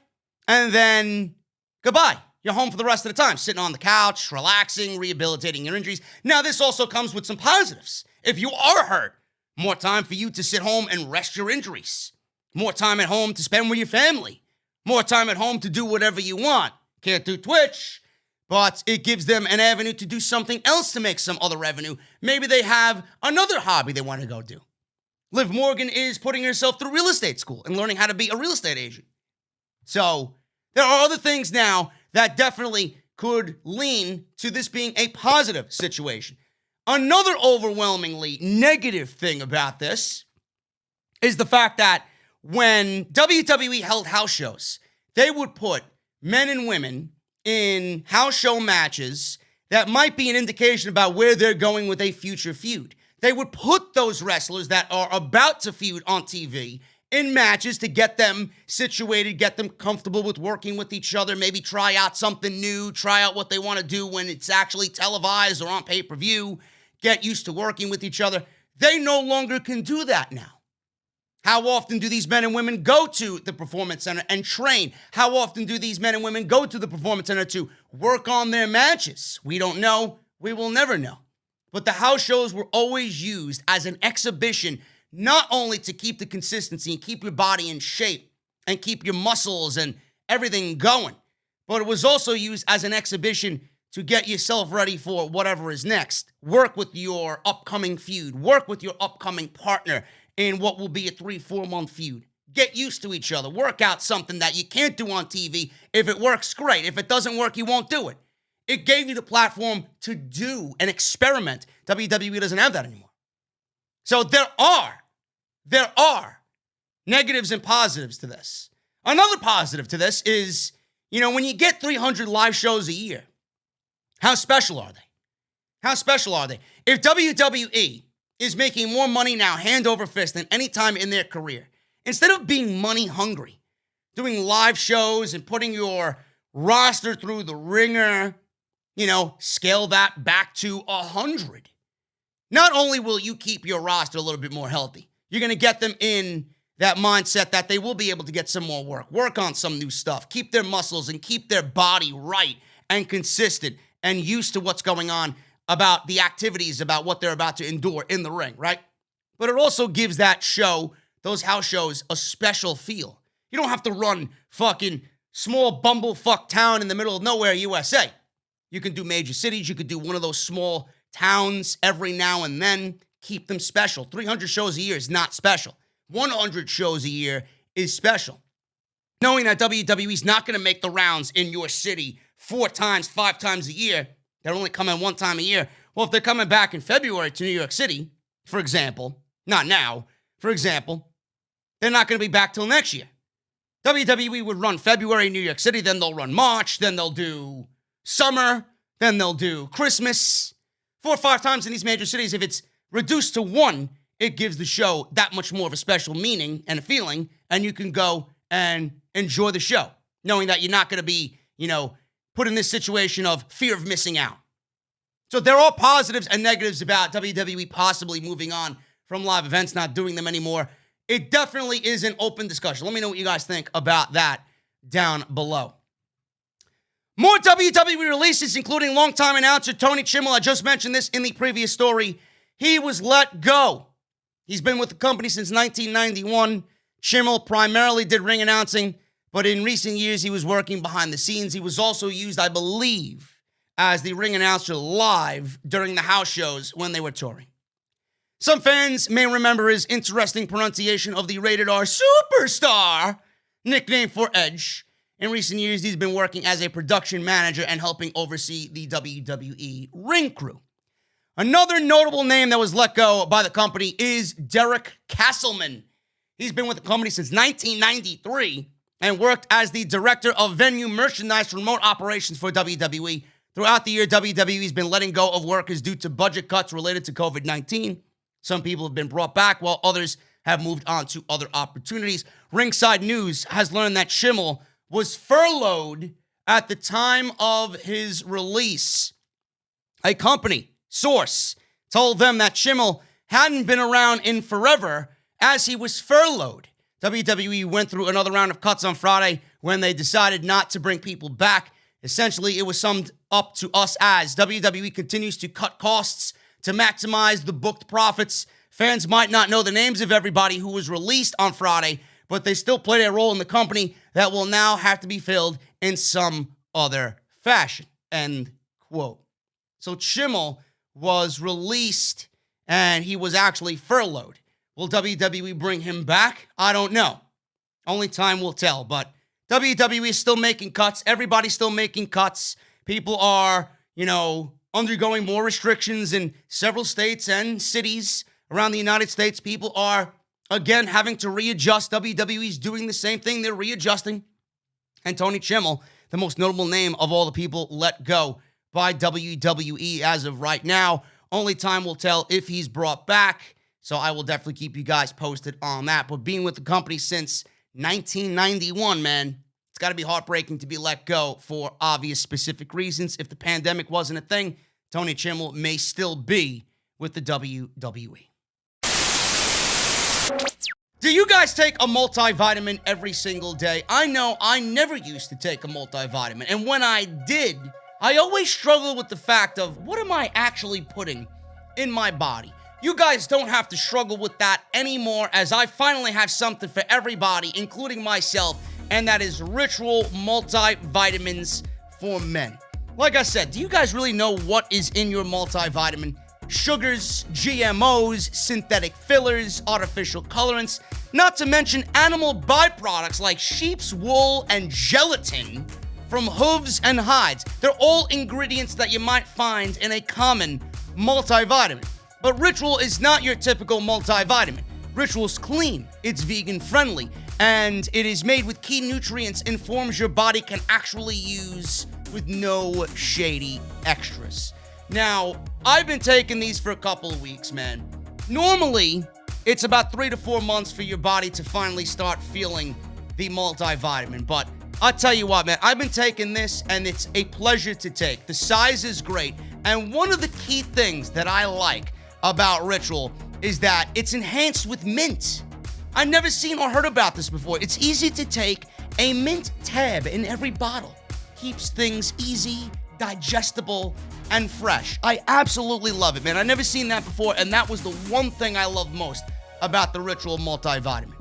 And then goodbye. You're home for the rest of the time, sitting on the couch, relaxing, rehabilitating your injuries. Now, this also comes with some positives. If you are hurt, more time for you to sit home and rest your injuries. More time at home to spend with your family. More time at home to do whatever you want. Can't do Twitch, but it gives them an avenue to do something else to make some other revenue. Maybe they have another hobby they want to go do. Liv Morgan is putting herself through real estate school and learning how to be a real estate agent. So there are other things now that definitely could lean to this being a positive situation. Another overwhelmingly negative thing about this is the fact that when WWE held house shows, they would put men and women in house show matches that might be an indication about where they're going with a future feud. They would put those wrestlers that are about to feud on TV in matches to get them situated, get them comfortable with working with each other, maybe try out something new, try out what they want to do when it's actually televised or on pay-per-view, get used to working with each other. They no longer can do that now. How often do these men and women go to the Performance Center and train? How often do these men and women go to the Performance Center to work on their matches? We don't know. We will never know. But the house shows were always used as an exhibition, not only to keep the consistency and keep your body in shape and keep your muscles and everything going, but it was also used as an exhibition to get yourself ready for whatever is next. Work with your upcoming feud. Work with your upcoming partner in what will be a 3-4 month feud. Get used to each other. Work out something that you can't do on TV. If it works, great. If it doesn't work, you won't do it. It gave you the platform to do an experiment. WWE doesn't have that anymore. So there are negatives and positives to this. Another positive to this is, when you get 300 live shows a year, how special are they? How special are they? If WWE is making more money now, hand over fist, than any time in their career, instead of being money hungry, doing live shows and putting your roster through the ringer, scale that back to 100. Not only will you keep your roster a little bit more healthy, you're going to get them in that mindset that they will be able to get some more work on some new stuff, keep their muscles and keep their body right and consistent and used to what's going on about the activities, about what they're about to endure in the ring, right? But it also gives that show, those house shows, a special feel. You don't have to run fucking small bumblefuck town in the middle of nowhere, USA. You can do major cities. You could do one of those small towns every now and then. Keep them special. 300 shows a year is not special. 100 shows a year is special. Knowing that WWE is not going to make the rounds in your city 4 times, 5 times a year, they're only coming 1 time a year. Well, if they're coming back in February to New York City, for example, not now, for example, they're not going to be back till next year. WWE would run February in New York City, then they'll run March, then they'll do summer, then they'll do Christmas. 4 or 5 times in these major cities. If it's reduced to 1 it gives the show that much more of a special meaning and a feeling, and you can go and enjoy the show, knowing that you're not going to be, put in this situation of fear of missing out. So there are positives and negatives about WWE possibly moving on from live events, not doing them anymore. It definitely is an open discussion. Let me know what you guys think about that down below. More WWE releases, including longtime announcer Tony Chimel. I just mentioned this in the previous story. He was let go. He's been with the company since 1991. Chimel primarily did ring announcing, but in recent years, he was working behind the scenes. He was also used, I believe, as the ring announcer live during the house shows when they were touring. Some fans may remember his interesting pronunciation of the rated R superstar nickname for Edge. In recent years, he's been working as a production manager and helping oversee the WWE ring crew. Another notable name that was let go by the company is Derek Castleman. He's been with the company since 1993 and worked as the director of venue merchandise remote operations for WWE. Throughout the year, WWE's been letting go of workers due to budget cuts related to COVID-19. Some people have been brought back, while others have moved on to other opportunities. Ringside News has learned that Chimel was furloughed at the time of his release. A company source told them that Chimel hadn't been around in forever as he was furloughed. WWE went through another round of cuts on Friday when they decided not to bring people back. Essentially, it was summed up to us as WWE continues to cut costs to maximize the booked profits. Fans might not know the names of everybody who was released on Friday, but they still played a role in the company that will now have to be filled in some other fashion. End quote. So Chimel was released and he was actually furloughed. Will WWE bring him back? I don't know. Only time will tell, but WWE is still making cuts. Everybody's still making cuts. People are, undergoing more restrictions in several states and cities around the United States. People are, again, having to readjust. WWE's doing the same thing. They're readjusting. And Tony Chimel, the most notable name of all the people let go by WWE as of right now. Only time will tell if he's brought back. So I will definitely keep you guys posted on that. But being with the company since 1991, man, it's got to be heartbreaking to be let go for obvious specific reasons. If the pandemic wasn't a thing, Tony Chimel may still be with the WWE. Do you guys take a multivitamin every single day? I know I never used to take a multivitamin. And when I did, I always struggled with the fact of what am I actually putting in my body? You guys don't have to struggle with that anymore, as I finally have something for everybody, including myself, and that is Ritual Multivitamins for Men. Like I said, do you guys really know what is in your multivitamin? Sugars, GMOs, synthetic fillers, artificial colorants, not to mention animal byproducts like sheep's wool and gelatin from hooves and hides. They're all ingredients that you might find in a common multivitamin. But Ritual is not your typical multivitamin. Ritual's clean, it's vegan friendly, and it is made with key nutrients and forms your body can actually use with no shady extras. Now, I've been taking these for a couple of weeks, man. Normally, it's about 3 to 4 months for your body to finally start feeling the multivitamin, but I'll tell you what, man, I've been taking this and it's a pleasure to take. The size is great, and one of the key things that I like about Ritual is that it's enhanced with mint. I've never seen or heard about this before. It's easy to take. A mint tab in every bottle keeps things easy, digestible, and fresh. I absolutely love it, man. I've never seen that before, and that was the one thing I love most about the Ritual multivitamin.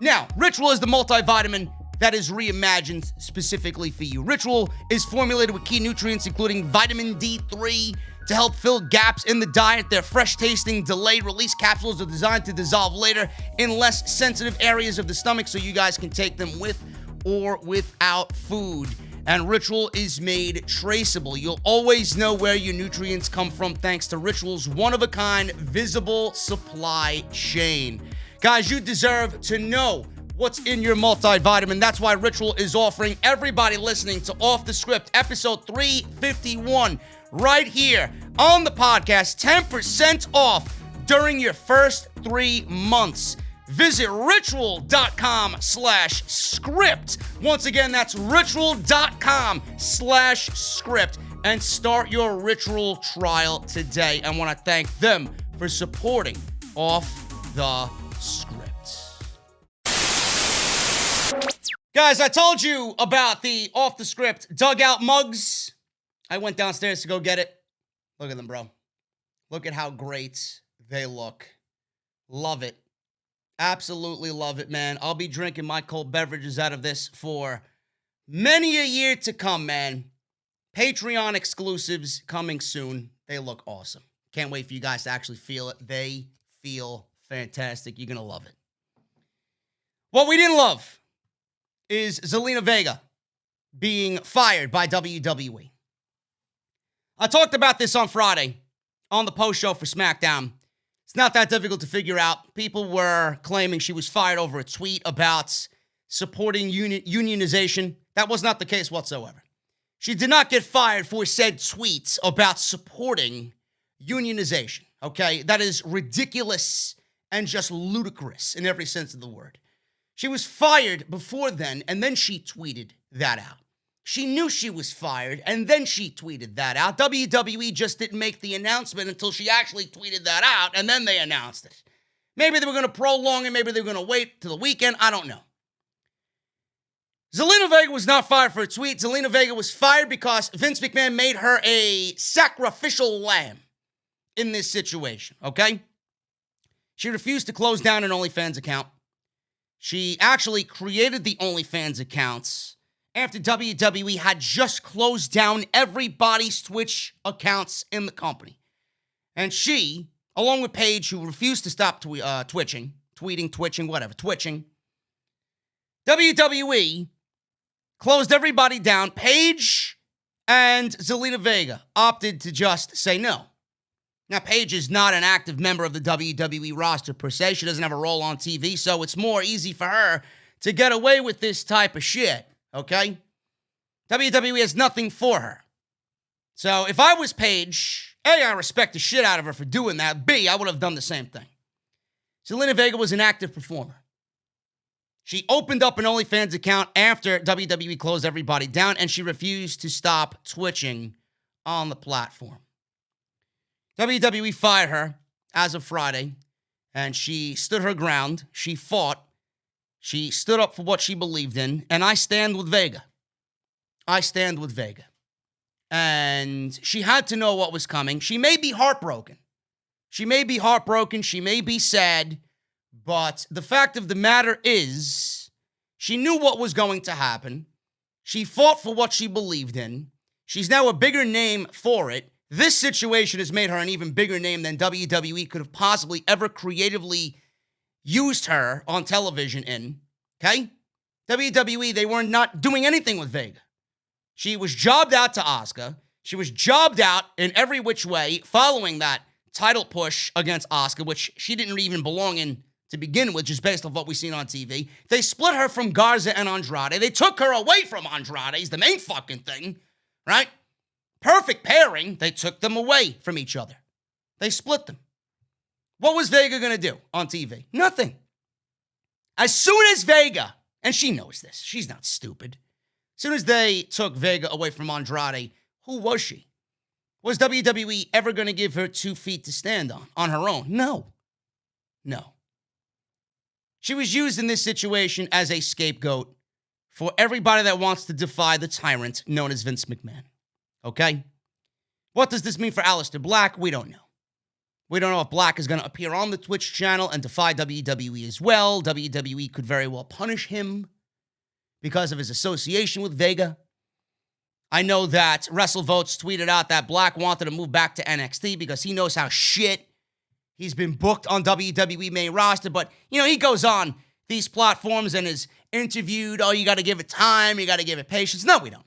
Now, Ritual is the multivitamin that is reimagined specifically for you. Ritual is formulated with key nutrients including vitamin D3 to help fill gaps in the diet. Their fresh-tasting, delayed-release capsules are designed to dissolve later in less sensitive areas of the stomach so you guys can take them with or without food. And Ritual is made traceable. You'll always know where your nutrients come from thanks to Ritual's one-of-a-kind visible supply chain. Guys, you deserve to know what's in your multivitamin. That's why Ritual is offering everybody listening to Off the Script, episode 351, right here on the podcast, 10% off during your first 3 months. Visit ritual.com/script. Once again, that's ritual.com/script. And start your Ritual trial today. I want to thank them for supporting Off the Script. Guys, I told you about the Off the Script dugout mugs. I went downstairs to go get it. Look at them, bro. Look at how great they look. Love it. Absolutely love it, man. I'll be drinking my cold beverages out of this for many a year to come, man. Patreon exclusives coming soon. They look awesome. Can't wait for you guys to actually feel it. They feel fantastic. You're going to love it. What we didn't love is Zelina Vega being fired by WWE. I talked about this on Friday on the post show for SmackDown. It's not that difficult to figure out. People were claiming she was fired over a tweet about supporting unionization. That was not the case whatsoever. She did not get fired for said tweets about supporting unionization, okay? That is ridiculous and just ludicrous in every sense of the word. She was fired before then, and then she tweeted that out. She knew she was fired, and then she tweeted that out. WWE just didn't make the announcement until she actually tweeted that out, and then they announced it. Maybe they were going to prolong it. Maybe they were going to wait till the weekend. I don't know. Zelina Vega was not fired for a tweet. Zelina Vega was fired because Vince McMahon made her a sacrificial lamb in this situation, okay? She refused to close down an OnlyFans account. She actually created the OnlyFans accounts after WWE had just closed down everybody's Twitch accounts in the company. And she, along with Paige, who refused to stop twitching, WWE closed everybody down. Paige and Zelina Vega opted to just say no. Now, Paige is not an active member of the WWE roster per se. She doesn't have a role on TV, so it's more easy for her to get away with this type of shit. Okay? WWE has nothing for her. So if I was Paige, A, I respect the shit out of her for doing that. B, I would have done the same thing. Zelina Vega was an active performer. She opened up an OnlyFans account after WWE closed everybody down, and she refused to stop twitching on the platform. WWE fired her as of Friday, and she stood her ground. She fought. She stood up for what she believed in, and I stand with Vega. I stand with Vega. And she had to know what was coming. She may be heartbroken. She may be sad, but the fact of the matter is, she knew what was going to happen. She fought for what she believed in. She's now a bigger name for it. This situation has made her an even bigger name than WWE could have possibly ever creatively used her on television in, okay? WWE, they were not doing anything with Vega. She was jobbed out to Asuka. She was jobbed out in every which way following that title push against Asuka, which she didn't even belong in to begin with, just based on what we've seen on TV. They split her from Garza and Andrade. They took her away from Andrade, is the main fucking thing, right? Perfect pairing. They took them away from each other. They split them. What was Vega going to do on TV? Nothing. As soon as Vega, and she knows this, she's not stupid. As soon as they took Vega away from Andrade, who was she? Was WWE ever going to give her 2 feet to stand on her own? No. No. She was used in this situation as a scapegoat for everybody that wants to defy the tyrant known as Vince McMahon. Okay? What does this mean for Aleister Black? We don't know. We don't know if Black is going to appear on the Twitch channel and defy WWE as well. WWE could very well punish him because of his association with Vega. I know that WrestleVotes tweeted out that Black wanted to move back to NXT because he knows how shit he's been booked on WWE main roster. But, he goes on these platforms and is interviewed. Oh, you got to give it time. You got to give it patience. No, we don't.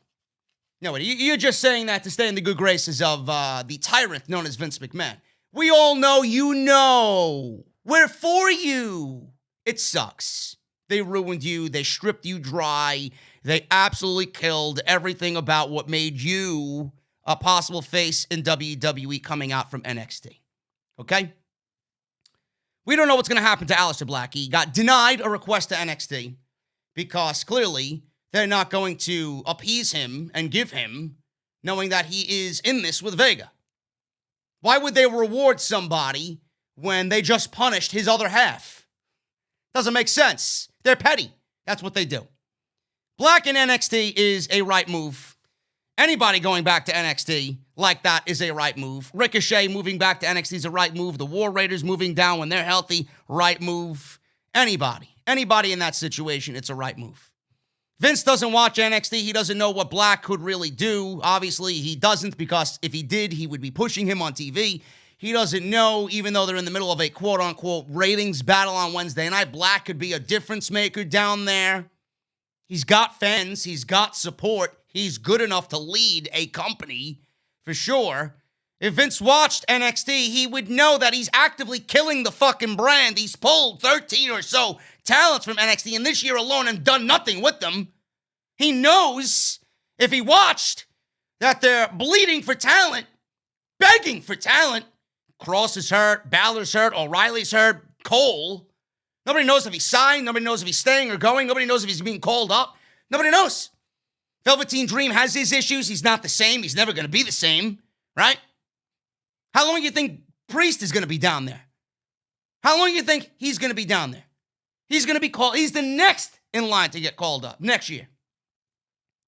No, you're just saying that to stay in the good graces of the tyrant known as Vince McMahon. We all know you know. We're for you. It sucks. They ruined you. They stripped you dry. They absolutely killed everything about what made you a possible face in WWE coming out from NXT. Okay? We don't know what's going to happen to Aleister Black. He got denied a request to NXT because clearly they're not going to appease him and give him, knowing that he is in this with Vega. Why would they reward somebody when they just punished his other half? Doesn't make sense. They're petty. That's what they do. Black in NXT is a right move. Anybody going back to NXT like that is a right move. Ricochet moving back to NXT is a right move. The War Raiders moving down when they're healthy, right move. Anybody in that situation, it's a right move. Vince doesn't watch NXT. He doesn't know what Black could really do. Obviously, he doesn't, because if he did, he would be pushing him on TV. He doesn't know, even though they're in the middle of a quote-unquote ratings battle on Wednesday night, Black could be a difference maker down there. He's got fans. He's got support. He's good enough to lead a company, for sure. If Vince watched NXT, he would know that he's actively killing the fucking brand. He's pulled 13 or so talents from NXT, and this year alone and done nothing with them. He knows, if he watched, that they're bleeding for talent, begging for talent. Cross is hurt, Balor's hurt, O'Reilly's hurt, Cole. Nobody knows if he's signed. Nobody knows if he's staying or going. Nobody knows if he's being called up. Nobody knows. Velveteen Dream has his issues. He's not the same. He's never going to be the same, right? How long do you think Priest is going to be down there? How long do you think he's going to be down there? He's going to be called. He's the next in line to get called up next year.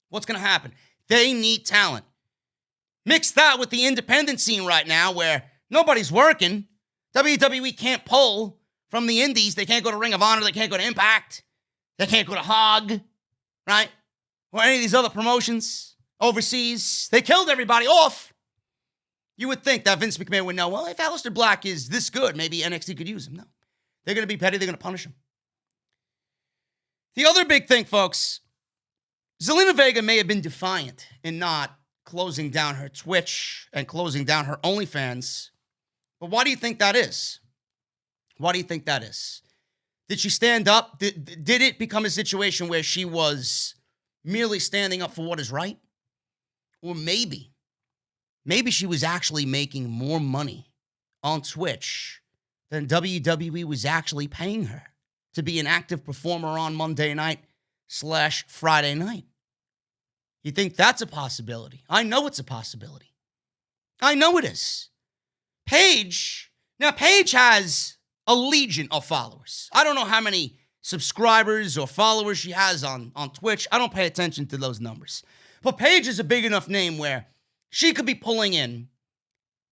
What's going to happen? They need talent. Mix that with the independent scene right now where nobody's working. WWE can't pull from the indies. They can't go to Ring of Honor. They can't go to Impact. They can't go to Hog, right? Or any of these other promotions overseas. They killed everybody off. You would think that Vince McMahon would know, well, if Aleister Black is this good, maybe NXT could use him. No. They're going to be petty. They're going to punish him. The other big thing, folks, Zelina Vega may have been defiant in not closing down her Twitch and closing down her OnlyFans. But why do you think that is? Why do you think that is? Did she stand up? Did it become a situation where she was merely standing up for what is right? Or maybe she was actually making more money on Twitch than WWE was actually paying her to be an active performer on Monday night / Friday night. You think that's a possibility? I know it's a possibility. I know it is. Paige has a legion of followers. I don't know how many subscribers or followers she has on Twitch. I don't pay attention to those numbers. But Paige is a big enough name where she could be pulling in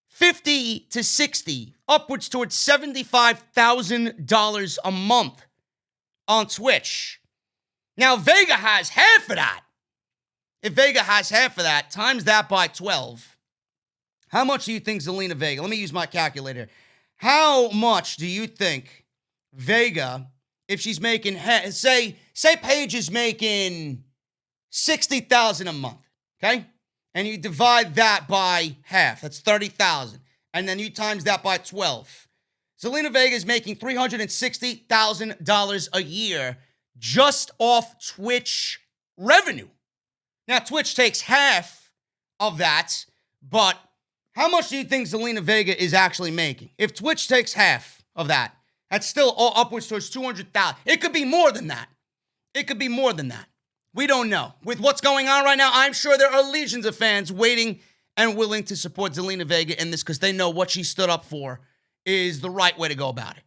50 to 60, upwards towards $75,000 a month on Twitch. Now, Vega has half of that. If Vega has half of that, times that by 12, how much do you think Zelina Vega, let me use my calculator. How much do you think Vega, if she's making, say Paige is making $60,000 a month, okay? And you divide that by half, that's $30,000. And then you times that by 12. Zelina Vega is making $360,000 a year just off Twitch revenue. Now, Twitch takes half of that, but how much do you think Zelina Vega is actually making? If Twitch takes half of that, that's still upwards towards $200,000. It could be more than that. It could be more than that. We don't know. With what's going on right now, I'm sure there are legions of fans waiting and willing to support Zelina Vega in this because they know what she stood up for is the right way to go about it.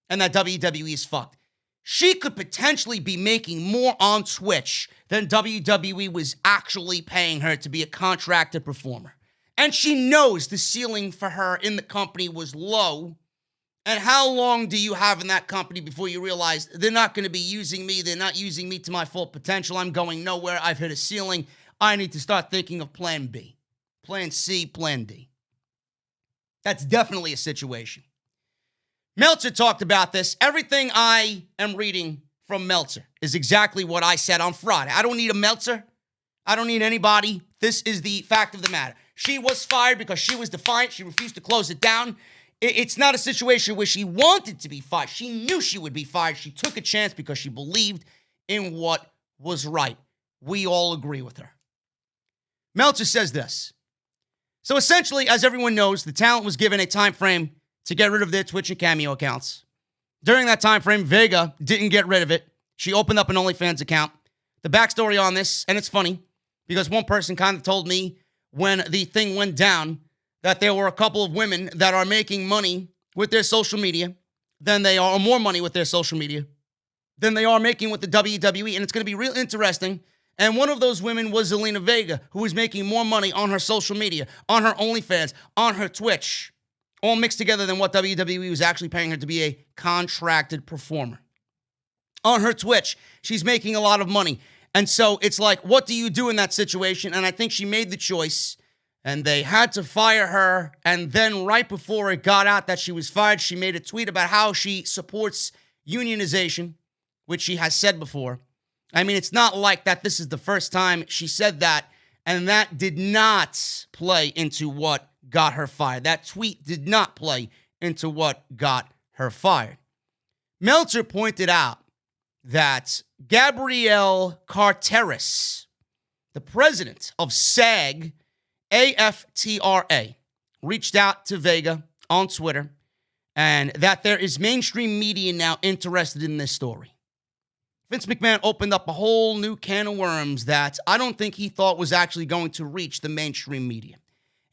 And that WWE is fucked. She could potentially be making more on Twitch than WWE was actually paying her to be a contracted performer. And she knows the ceiling for her in the company was low. And how long do you have in that company before you realize they're not going to be using me? They're not using me to my full potential. I'm going nowhere. I've hit a ceiling. I need to start thinking of plan B, plan C, plan D. That's definitely a situation. Meltzer talked about this. Everything I am reading from Meltzer is exactly what I said on Friday. I don't need a Meltzer. I don't need anybody. This is the fact of the matter. She was fired because she was defiant. She refused to close it down. It's not a situation where she wanted to be fired. She knew she would be fired. She took a chance because she believed in what was right. We all agree with her. Meltzer says this. So essentially, as everyone knows, the talent was given a time frame to get rid of their Twitch and Cameo accounts. During that time frame, Vega didn't get rid of it. She opened up an OnlyFans account. The backstory on this, and it's funny, because one person kind of told me when the thing went down that there were a couple of women that are making money with their social media than they are, or more money with their social media than they are making with the WWE, and it's going to be real interesting. And one of those women was Zelina Vega, who is making more money on her social media, on her OnlyFans, on her Twitch, all mixed together than what WWE was actually paying her to be a contracted performer. On her Twitch, she's making a lot of money. And so it's like, what do you do in that situation? And I think she made the choice, and they had to fire her. And then right before it got out that she was fired, she made a tweet about how she supports unionization, which she has said before. I mean, it's not like that this is the first time she said that, and that did not play into what got her fired. That tweet did not play into what got her fired. Meltzer pointed out that Gabrielle Carteris, the president of SAG, AFTRA, reached out to Vega on Twitter, and that there is mainstream media now interested in this story. Vince McMahon opened up a whole new can of worms that I don't think he thought was actually going to reach the mainstream media.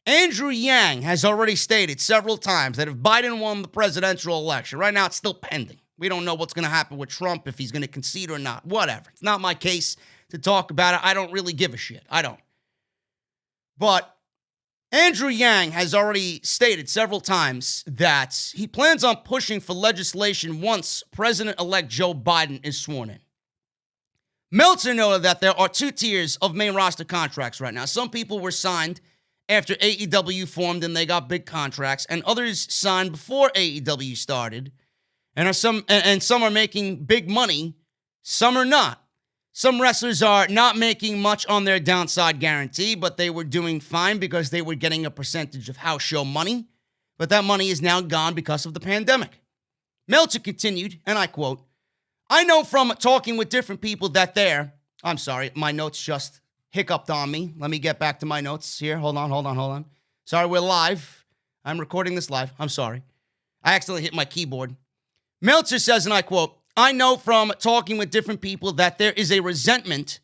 Andrew Yang has already stated several times that if Biden won the presidential election, right now it's still pending. We don't know what's going to happen with Trump, if he's going to concede or not. Whatever. It's not my case to talk about it. I don't really give a shit. I don't. But Andrew Yang has already stated several times that he plans on pushing for legislation once President-elect Joe Biden is sworn in. Meltzer noted that there are two tiers of main roster contracts right now. Some people were signed after AEW formed and they got big contracts, and others signed before AEW started. And some are making big money, some are not. Some wrestlers are not making much on their downside guarantee, but they were doing fine because they were getting a percentage of house show money. But that money is now gone because of the pandemic. Meltzer continued, and I quote, "I know from talking with different people that I'm sorry, my notes just hiccuped on me. Let me get back to my notes here. Hold on. Sorry, we're live. I'm recording this live. I'm sorry. I accidentally hit my keyboard. Meltzer says, and I quote, "I know from talking with different people that there is a resentment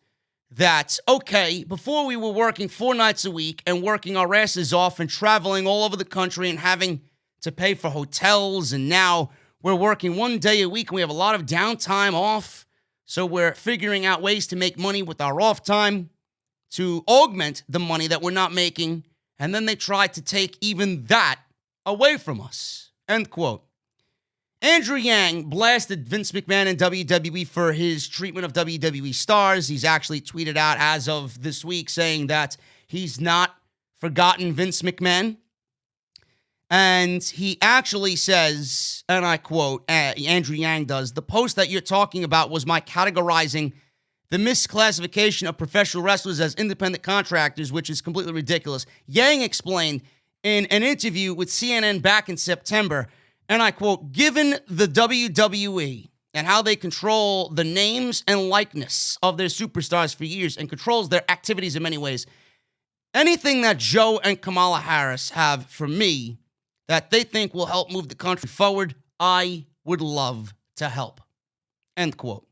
that, okay, before we were working 4 nights a week and working our asses off and traveling all over the country and having to pay for hotels, and now we're working 1 day a week and we have a lot of downtime off, so we're figuring out ways to make money with our off time to augment the money that we're not making, and then they try to take even that away from us." End quote. Andrew Yang blasted Vince McMahon and WWE for his treatment of WWE stars. He's actually tweeted out as of this week saying that he's not forgotten Vince McMahon. And he actually says, and I quote, Andrew Yang does, "The post that you're talking about was my categorizing the misclassification of professional wrestlers as independent contractors, which is completely ridiculous." Yang explained in an interview with CNN back in September, and I quote, "Given the WWE and how they control the names and likeness of their superstars for years and controls their activities in many ways, anything that Joe and Kamala Harris have for me that they think will help move the country forward, I would love to help." End quote.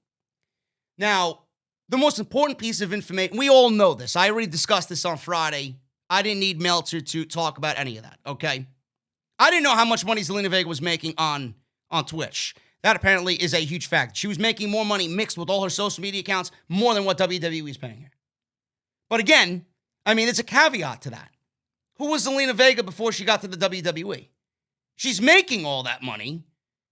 Now, the most important piece of information, we all know this. I already discussed this on Friday. I didn't need Meltzer to talk about any of that, okay? I didn't know how much money Zelina Vega was making on Twitch. That apparently is a huge fact. She was making more money mixed with all her social media accounts, more than what WWE is paying her. But again, I mean, there's a caveat to that. Who was Zelina Vega before she got to the WWE? She's making all that money.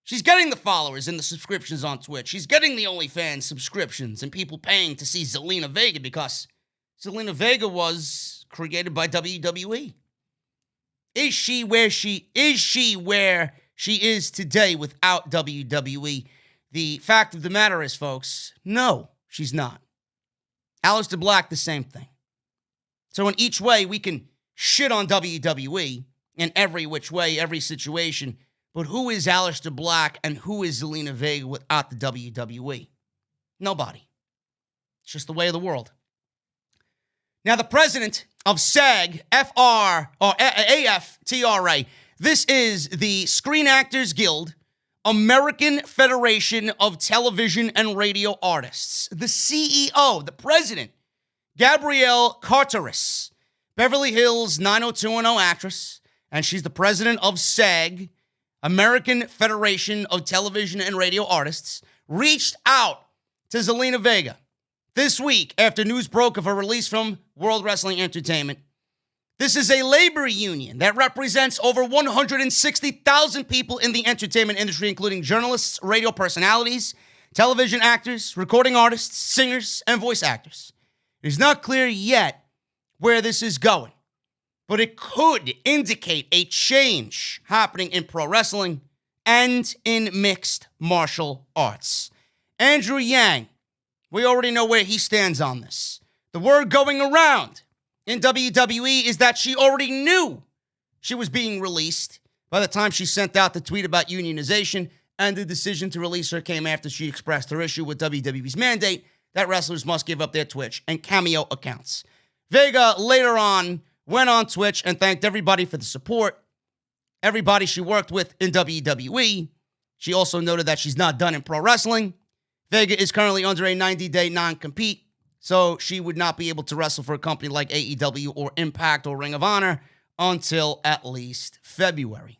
She's getting the followers and the subscriptions on Twitch. She's getting the OnlyFans subscriptions and people paying to see Zelina Vega because Zelina Vega was created by WWE. Is she where she is today without WWE? The fact of the matter is, folks, no, she's not. Aleister Black, the same thing. So in each way, we can shit on WWE in every which way, every situation. But who is Aleister Black and who is Zelina Vega without the WWE? Nobody. It's just the way of the world. Now, the president of SAG, AFTRA, this is the Screen Actors Guild American Federation of Television and Radio Artists. The CEO, the president, Gabrielle Carteris, Beverly Hills 90210 actress, and she's the president of SAG, American Federation of Television and Radio Artists, reached out to Zelina Vega this week after news broke of her release from World Wrestling Entertainment. This is a labor union that represents over 160,000 people in the entertainment industry, including journalists, radio personalities, television actors, recording artists, singers, and voice actors. It is not clear yet where this is going, but it could indicate a change happening in pro wrestling and in mixed martial arts. Andrew Yang, we already know where he stands on this. The word going around in WWE is that she already knew she was being released by the time she sent out the tweet about unionization, and the decision to release her came after she expressed her issue with WWE's mandate that wrestlers must give up their Twitch and Cameo accounts. Vega later on went on Twitch and thanked everybody for the support, everybody she worked with in WWE. She also noted that she's not done in pro wrestling. Vega is currently under a 90-day non-compete, so she would not be able to wrestle for a company like AEW or Impact or Ring of Honor until at least February.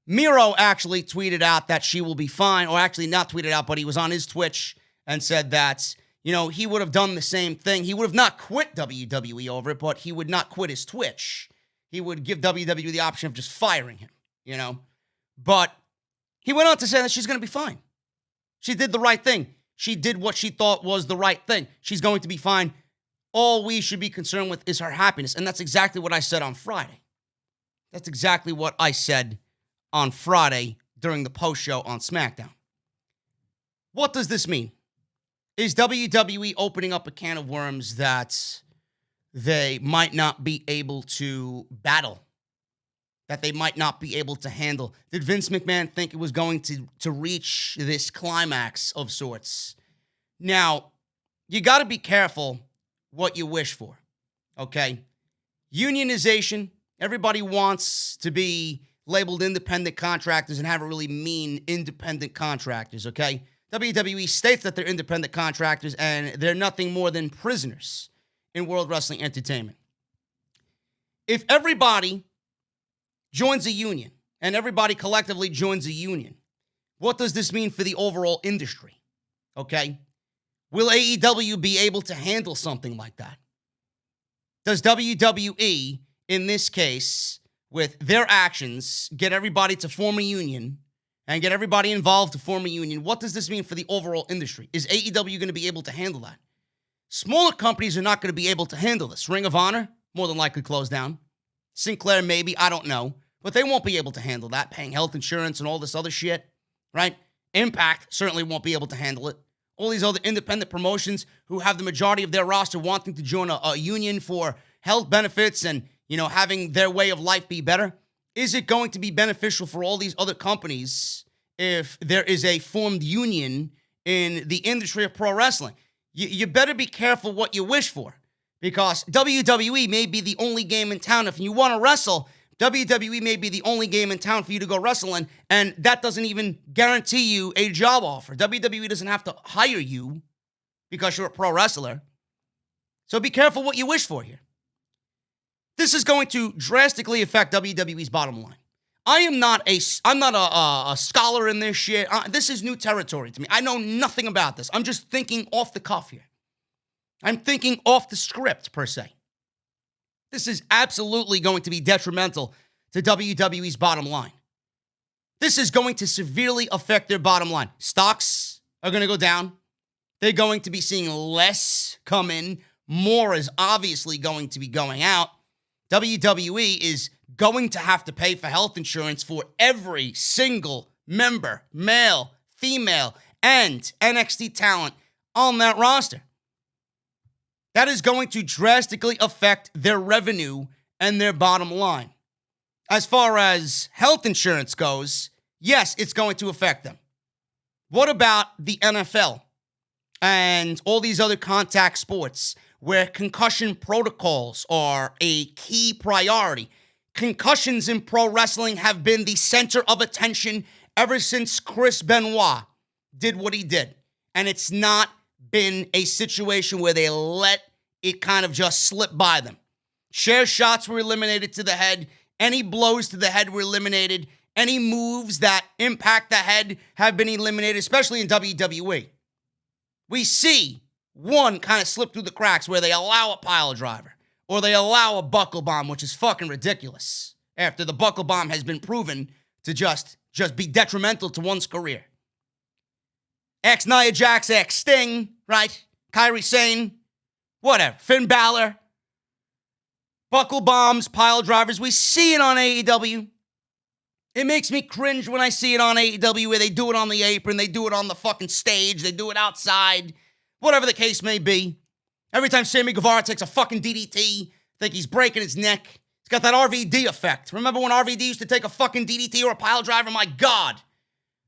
Miro actually tweeted out that she will be fine, or actually not tweeted out, but he was on his Twitch and said that, he would have done the same thing. He would have not quit WWE over it, but he would not quit his Twitch. He would give WWE the option of just firing him, But he went on to say that she's going to be fine. She did the right thing. She did what she thought was the right thing. She's going to be fine. All we should be concerned with is her happiness. And that's exactly what I said on Friday. That's exactly what I said on Friday during the post show on SmackDown. What does this mean? Is WWE opening up a can of worms that they might not be able to battle, that they might not be able to handle? Did Vince McMahon think it was going to reach this climax of sorts? Now, you got to be careful what you wish for, okay? Unionization, everybody wants to be labeled independent contractors and have it really mean independent contractors, okay? WWE states that they're independent contractors and they're nothing more than prisoners in World Wrestling Entertainment. If everybody joins a union and everybody collectively joins a union, what does this mean for the overall industry? Okay? Will AEW be able to handle something like that? Does WWE, in this case, with their actions, get everybody to form a union and get everybody involved to form a union? What does this mean for the overall industry? Is AEW going to be able to handle that? Smaller companies are not going to be able to handle this. Ring of Honor, more than likely closed down. Sinclair, maybe, I don't know. But they won't be able to handle that, paying health insurance and all this other shit, right? Impact certainly won't be able to handle it. All these other independent promotions who have the majority of their roster wanting to join a union for health benefits and, having their way of life be better. Is it going to be beneficial for all these other companies if there is a formed union in the industry of pro wrestling? You better be careful what you wish for, because WWE may be the only game in town. If you want to wrestle, WWE may be the only game in town for you to go wrestle in, and that doesn't even guarantee you a job offer. WWE doesn't have to hire you because you're a pro wrestler. So be careful what you wish for here. This is going to drastically affect WWE's bottom line. I'm not a scholar in this shit. This is new territory to me. I know nothing about this. I'm just thinking off the cuff here. I'm thinking off the script, per se. This is absolutely going to be detrimental to WWE's bottom line. This is going to severely affect their bottom line. Stocks are going to go down. They're going to be seeing less come in. More is obviously going to be going out. WWE is going to have to pay for health insurance for every single member, male, female, and NXT talent on that roster. That is going to drastically affect their revenue and their bottom line. As far as health insurance goes, yes, it's going to affect them. What about the NFL and all these other contact sports where concussion protocols are a key priority? Concussions in pro wrestling have been the center of attention ever since Chris Benoit did what he did. And it's not been a situation where they let it kind of just slip by them. Chair shots were eliminated to the head. Any blows to the head were eliminated. Any moves that impact the head have been eliminated, especially in WWE. We see one kind of slip through the cracks where they allow a pile driver or they allow a buckle bomb, which is fucking ridiculous after the buckle bomb has been proven to just be detrimental to one's career. Ex-Nia Jax, ex-Sting, right? Kairi Sane, whatever. Finn Balor. Buckle bombs, pile drivers. We see it on AEW. It makes me cringe when I see it on AEW where they do it on the apron, they do it on the fucking stage, they do it outside, whatever the case may be. Every time Sammy Guevara takes a fucking DDT, I think he's breaking his neck. He's got that RVD effect. Remember when RVD used to take a fucking DDT or a pile driver? My God.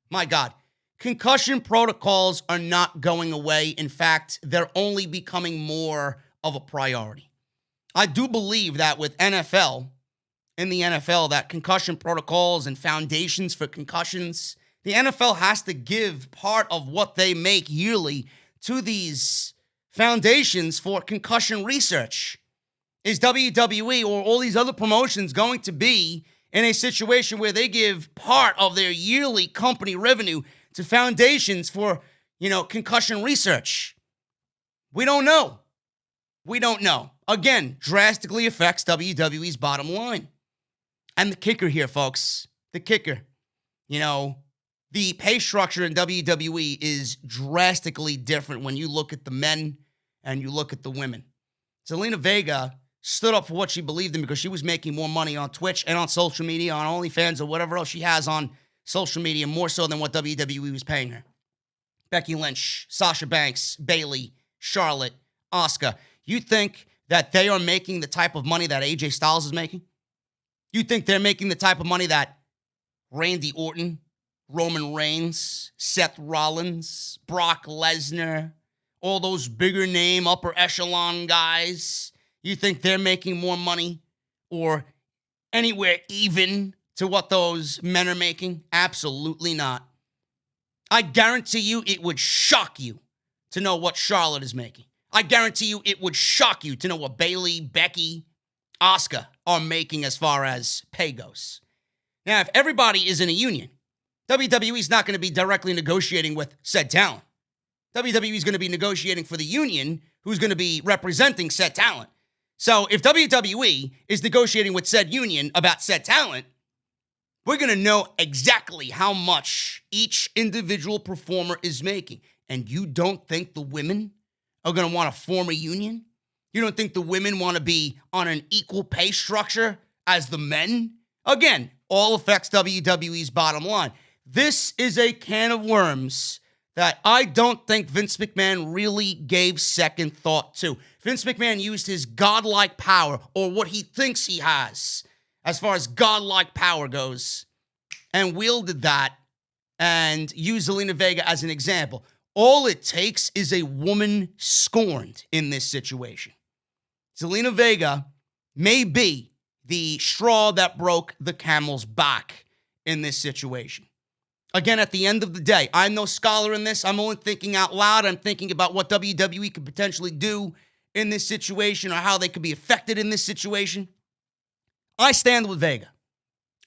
My God. Concussion protocols are not going away. In fact, they're only becoming more of a priority. I do believe that with in the NFL, that concussion protocols and foundations for concussions, the NFL has to give part of what they make yearly to these foundations for concussion research. Is WWE or all these other promotions going to be in a situation where they give part of their yearly company revenue to foundations for, concussion research? We don't know. We don't know. Again, drastically affects WWE's bottom line. And the kicker here, folks, the kicker, the pay structure in WWE is drastically different when you look at the men and you look at the women. Zelina Vega stood up for what she believed in because she was making more money on Twitch and on social media, on OnlyFans or whatever else she has on social media, more so than what WWE was paying her. Becky Lynch, Sasha Banks, Bayley, Charlotte, Asuka. You think that they are making the type of money that AJ Styles is making? You think they're making the type of money that Randy Orton, Roman Reigns, Seth Rollins, Brock Lesnar, all those bigger name, upper echelon guys, you think they're making more money or anywhere even to what those men are making? Absolutely not. I guarantee you it would shock you to know what Charlotte is making. I guarantee you it would shock you to know what Bayley, Becky, Asuka are making as far as pay goes. Now, if everybody is in a union, WWE is not going to be directly negotiating with said talent. WWE is going to be negotiating for the union who's going to be representing said talent. So if WWE is negotiating with said union about said talent, we're going to know exactly how much each individual performer is making. And you don't think the women are going to want to form a union? You don't think the women want to be on an equal pay structure as the men? Again, all affects WWE's bottom line. This is a can of worms that I don't think Vince McMahon really gave second thought to. Vince McMahon used his godlike power, or what he thinks he has, as far as godlike power goes, and wielded that and used Zelina Vega as an example. All it takes is a woman scorned in this situation. Zelina Vega may be the straw that broke the camel's back in this situation. Again, at the end of the day, I'm no scholar in this. I'm only thinking out loud. I'm thinking about what WWE could potentially do in this situation or how they could be affected in this situation. I stand with Vega.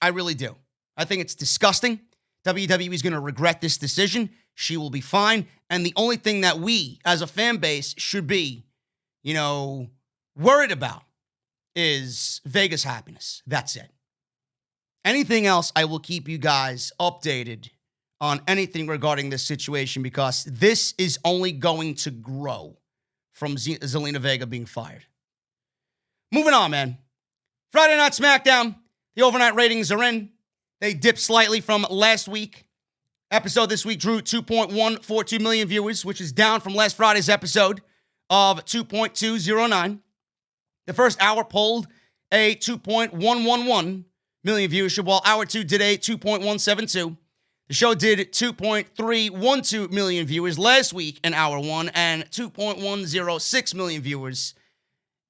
I really do. I think it's disgusting. WWE is going to regret this decision. She will be fine. And the only thing that we, as a fan base, should be, worried about is Vega's happiness. That's it. Anything else, I will keep you guys updated on anything regarding this situation because this is only going to grow from Zelina Vega being fired. Moving on, man. Friday Night SmackDown. The overnight ratings are in. They dipped slightly from last week. Episode this week drew 2.142 million viewers, which is down from last Friday's episode of 2.209. The first hour polled a 2.111 million viewership, while hour 2 did a 2.172. The show did 2.312 million viewers last week in hour 1 and 2.106 million viewers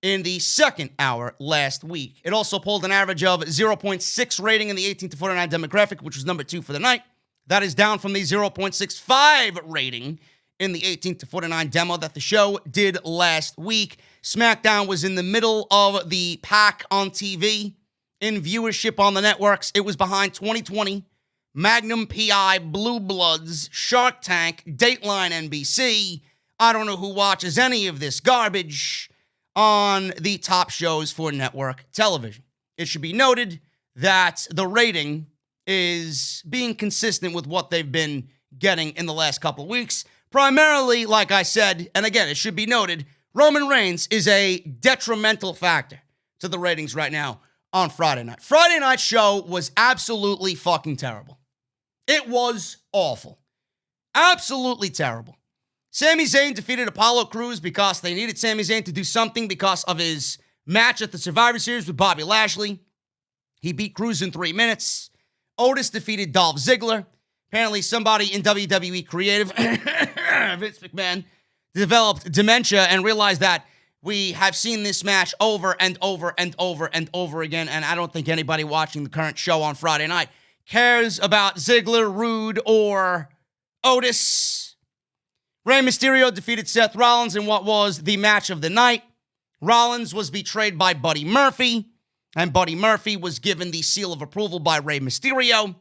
in the second hour last week. It also polled an average of 0.6 rating in the 18 to 49 demographic, which was number 2 for the night. That is down from the 0.65 rating in the 18 to 49 demo that the show did last week. SmackDown was in the middle of the pack on TV. In viewership on the networks, it was behind 2020, Magnum PI, Blue Bloods, Shark Tank, Dateline NBC. I don't know who watches any of this garbage on the top shows for network television. It should be noted that the rating is being consistent with what they've been getting in the last couple of weeks. Primarily, like I said, and again, it should be noted, Roman Reigns is a detrimental factor to the ratings right now on Friday night. Friday night show was absolutely fucking terrible. It was awful. Absolutely terrible. Sami Zayn defeated Apollo Crews because they needed Sami Zayn to do something because of his match at the Survivor Series with Bobby Lashley. He beat Crews in 3 minutes. Otis defeated Dolph Ziggler. Apparently somebody in WWE creative, Vince McMahon, developed dementia and realized that we have seen this match over and over and over and over again, and I don't think anybody watching the current show on Friday night cares about Ziggler, Rude, or Otis. Rey Mysterio defeated Seth Rollins in what was the match of the night. Rollins was betrayed by Buddy Murphy, and Buddy Murphy was given the seal of approval by Rey Mysterio,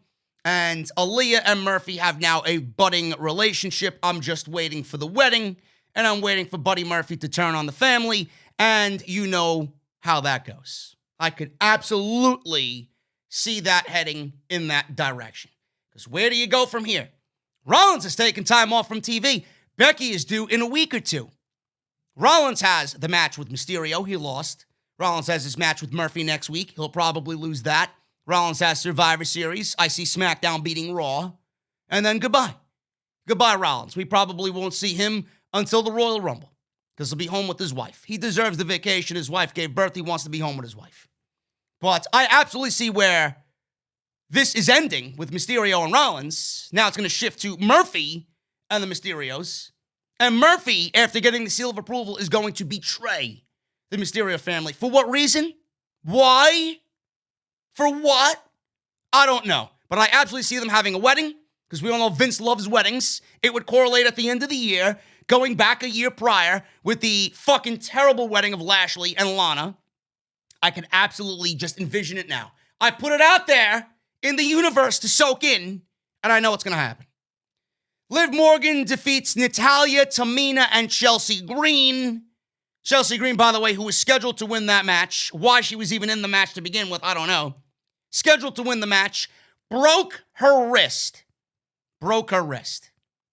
and Aaliyah and Murphy have now a budding relationship. I'm just waiting for the wedding, and I'm waiting for Buddy Murphy to turn on the family, and you know how that goes. I could absolutely see that heading in that direction. Because where do you go from here? Rollins has taken time off from TV. Becky is due in a week or two. Rollins has the match with Mysterio. He lost. Rollins has his match with Murphy next week. He'll probably lose that. Rollins has Survivor Series. I see SmackDown beating Raw. And then goodbye. Goodbye, Rollins. We probably won't see him until the Royal Rumble, because he'll be home with his wife. He deserves the vacation his wife gave birth. He wants to be home with his wife. But I absolutely see where this is ending with Mysterio and Rollins. Now it's going to shift to Murphy and the Mysterios. And Murphy, after getting the seal of approval, is going to betray the Mysterio family. For what reason? Why? For what? I don't know. But I absolutely see them having a wedding, because we all know Vince loves weddings. It would correlate at the end of the year, going back a year prior with the fucking terrible wedding of Lashley and Lana. I can absolutely just envision it now. I put it out there in the universe to soak in, and I know what's going to happen. Liv Morgan defeats Natalya, Tamina, and Chelsea Green. Chelsea Green, by the way, who was scheduled to win that match. Why she was even in the match to begin with, I don't know. Scheduled to win the match. Broke her wrist.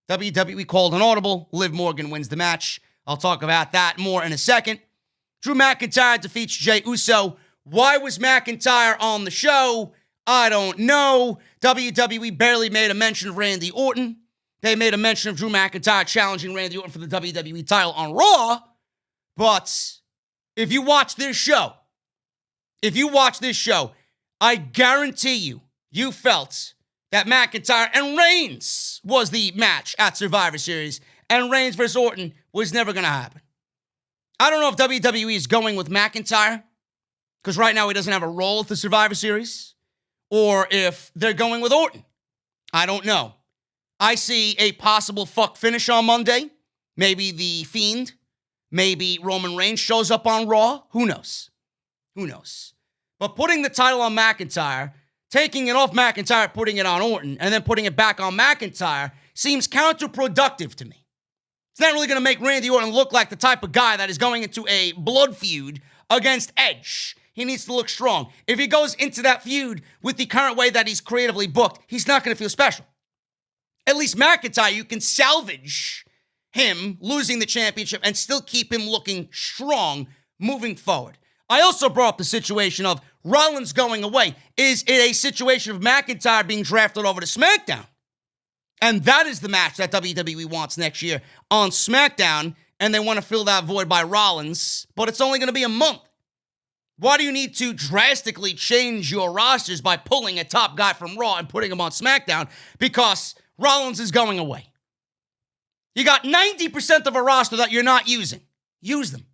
WWE called an audible. Liv Morgan wins the match. I'll talk about that more in a second. Drew McIntyre defeats Jey Uso. Why was McIntyre on the show? I don't know. WWE barely made a mention of Randy Orton. They made a mention of Drew McIntyre challenging Randy Orton for the WWE title on Raw. But if you watch this show, I guarantee you felt that McIntyre and Reigns was the match at Survivor Series, and Reigns versus Orton was never going to happen. I don't know if WWE is going with McIntyre, because right now he doesn't have a role at the Survivor Series, or if they're going with Orton. I don't know. I see a possible fuck finish on Monday. Maybe The Fiend. Maybe Roman Reigns shows up on Raw. Who knows? But putting the title on McIntyre, taking it off McIntyre, putting it on Orton, and then putting it back on McIntyre seems counterproductive to me. It's not really going to make Randy Orton look like the type of guy that is going into a blood feud against Edge. He needs to look strong. If he goes into that feud with the current way that he's creatively booked, he's not going to feel special. At least McIntyre, you can salvage him losing the championship and still keep him looking strong moving forward. I also brought up the situation of Rollins going away. Is it a situation of McIntyre being drafted over to SmackDown? And that is the match that WWE wants next year on SmackDown, and they want to fill that void by Rollins, but it's only going to be a month. Why do you need to drastically change your rosters by pulling a top guy from Raw and putting him on SmackDown? Because Rollins is going away. You got 90% of a roster that you're not using. Use them.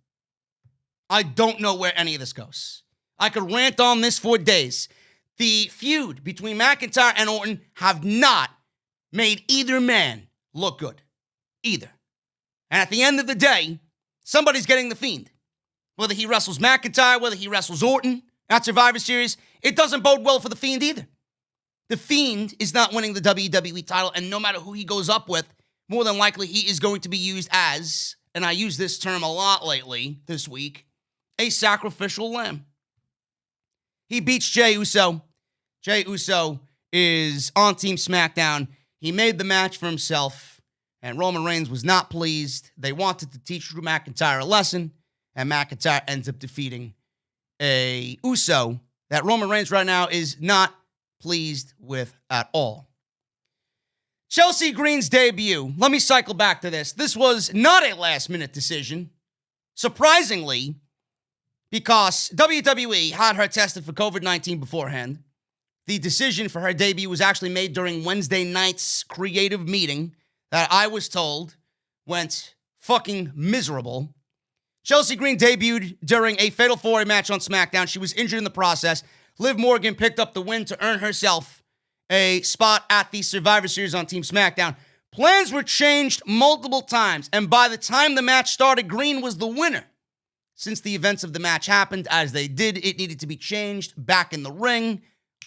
I don't know where any of this goes. I could rant on this for days. The feud between McIntyre and Orton have not made either man look good. Either. And at the end of the day, somebody's getting the Fiend. Whether he wrestles McIntyre, whether he wrestles Orton at Survivor Series, it doesn't bode well for the Fiend either. The Fiend is not winning the WWE title, and no matter who he goes up with, more than likely he is going to be used as, and I use this term a lot lately this week, a sacrificial lamb. He beats Jey Uso. Jey Uso is on Team SmackDown. He made the match for himself, and Roman Reigns was not pleased. They wanted to teach Drew McIntyre a lesson, and McIntyre ends up defeating a Uso that Roman Reigns right now is not pleased with at all. Chelsea Green's debut. Let me cycle back to this. This was not a last-minute decision. Surprisingly, because WWE had her tested for COVID-19 beforehand, the decision for her debut was actually made during Wednesday night's creative meeting that I was told went fucking miserable. Chelsea Green debuted during a Fatal 4-Way match on SmackDown. She was injured in the process. Liv Morgan picked up the win to earn herself a spot at the Survivor Series on Team SmackDown. Plans were changed multiple times, and by the time the match started, Green was the winner. Since the events of the match happened as they did, it needed to be changed back in the ring.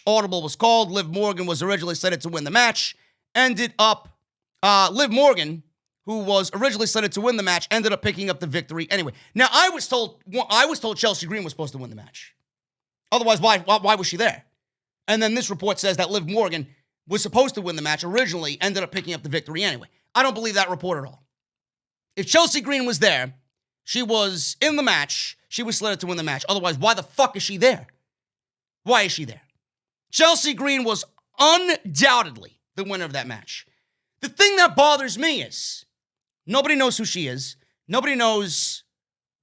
Audible was called. Liv Morgan was originally slated to win the match. Liv Morgan, who was originally slated to win the match, ended up picking up the victory anyway. Now, I was told Chelsea Green was supposed to win the match. Otherwise, why was she there? And then this report says that Liv Morgan was supposed to win the match originally, ended up picking up the victory anyway. I don't believe that report at all. If Chelsea Green was there, she was in the match, she was slated to win the match. Otherwise, why the fuck is she there? Why is she there? Chelsea Green was undoubtedly the winner of that match. The thing that bothers me is nobody knows who she is. Nobody knows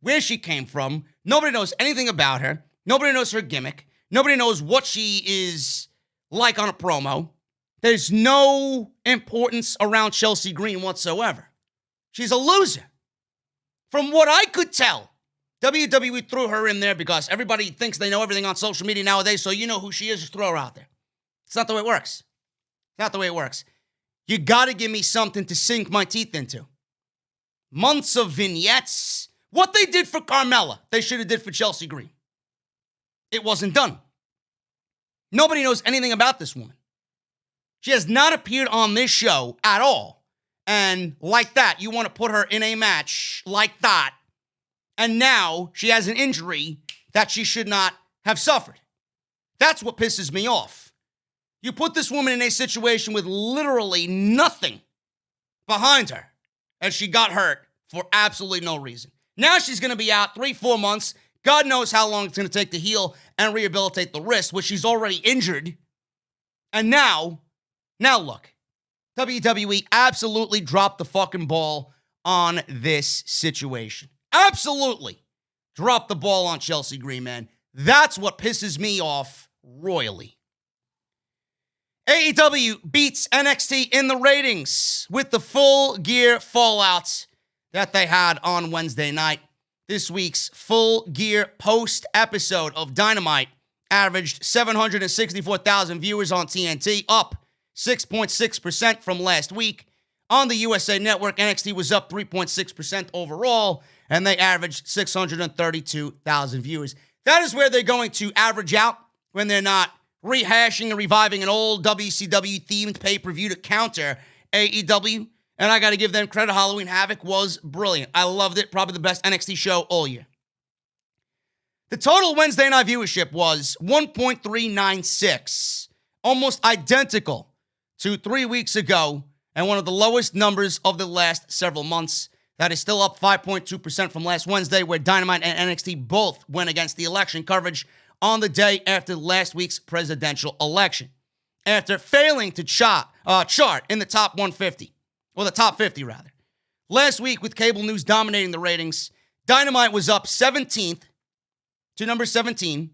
where she came from. Nobody knows anything about her. Nobody knows her gimmick. Nobody knows what she is like on a promo. There's no importance around Chelsea Green whatsoever. She's a loser. From what I could tell, WWE threw her in there because everybody thinks they know everything on social media nowadays, so you know who she is, just throw her out there. It's not the way it works. It's not the way it works. You gotta give me something to sink my teeth into. Months of vignettes. What they did for Carmella, they should have did for Chelsea Green. It wasn't done. Nobody knows anything about this woman. She has not appeared on this show at all. And like that, you want to put her in a match like that. And now she has an injury that she should not have suffered. That's what pisses me off. You put this woman in a situation with literally nothing behind her, and she got hurt for absolutely no reason. Now she's going to be out 3-4 months. God knows how long it's going to take to heal and rehabilitate the wrist, which she's already injured. And now look, WWE absolutely dropped the fucking ball on this situation. Absolutely dropped the ball on Chelsea Green, man. That's what pisses me off royally. AEW beats NXT in the ratings with the Full Gear fallout that they had on Wednesday night. This week's Full Gear post episode of Dynamite averaged 764,000 viewers on TNT, up 6.6% from last week. On the USA Network, NXT was up 3.6% overall, and they averaged 632,000 viewers. That is where they're going to average out when they're not rehashing and reviving an old WCW-themed pay-per-view to counter AEW. And I got to give them credit. Halloween Havoc was brilliant. I loved it. Probably the best NXT show all year. The total Wednesday night viewership was 1.396, almost identical to 3 weeks ago, and one of the lowest numbers of the last several months. That is still up 5.2% from last Wednesday, where Dynamite and NXT both went against the election coverage on the day after last week's presidential election, after failing to chart in the top 150. Well, the top 50, rather. Last week, with cable news dominating the ratings, Dynamite was up 17th to number 17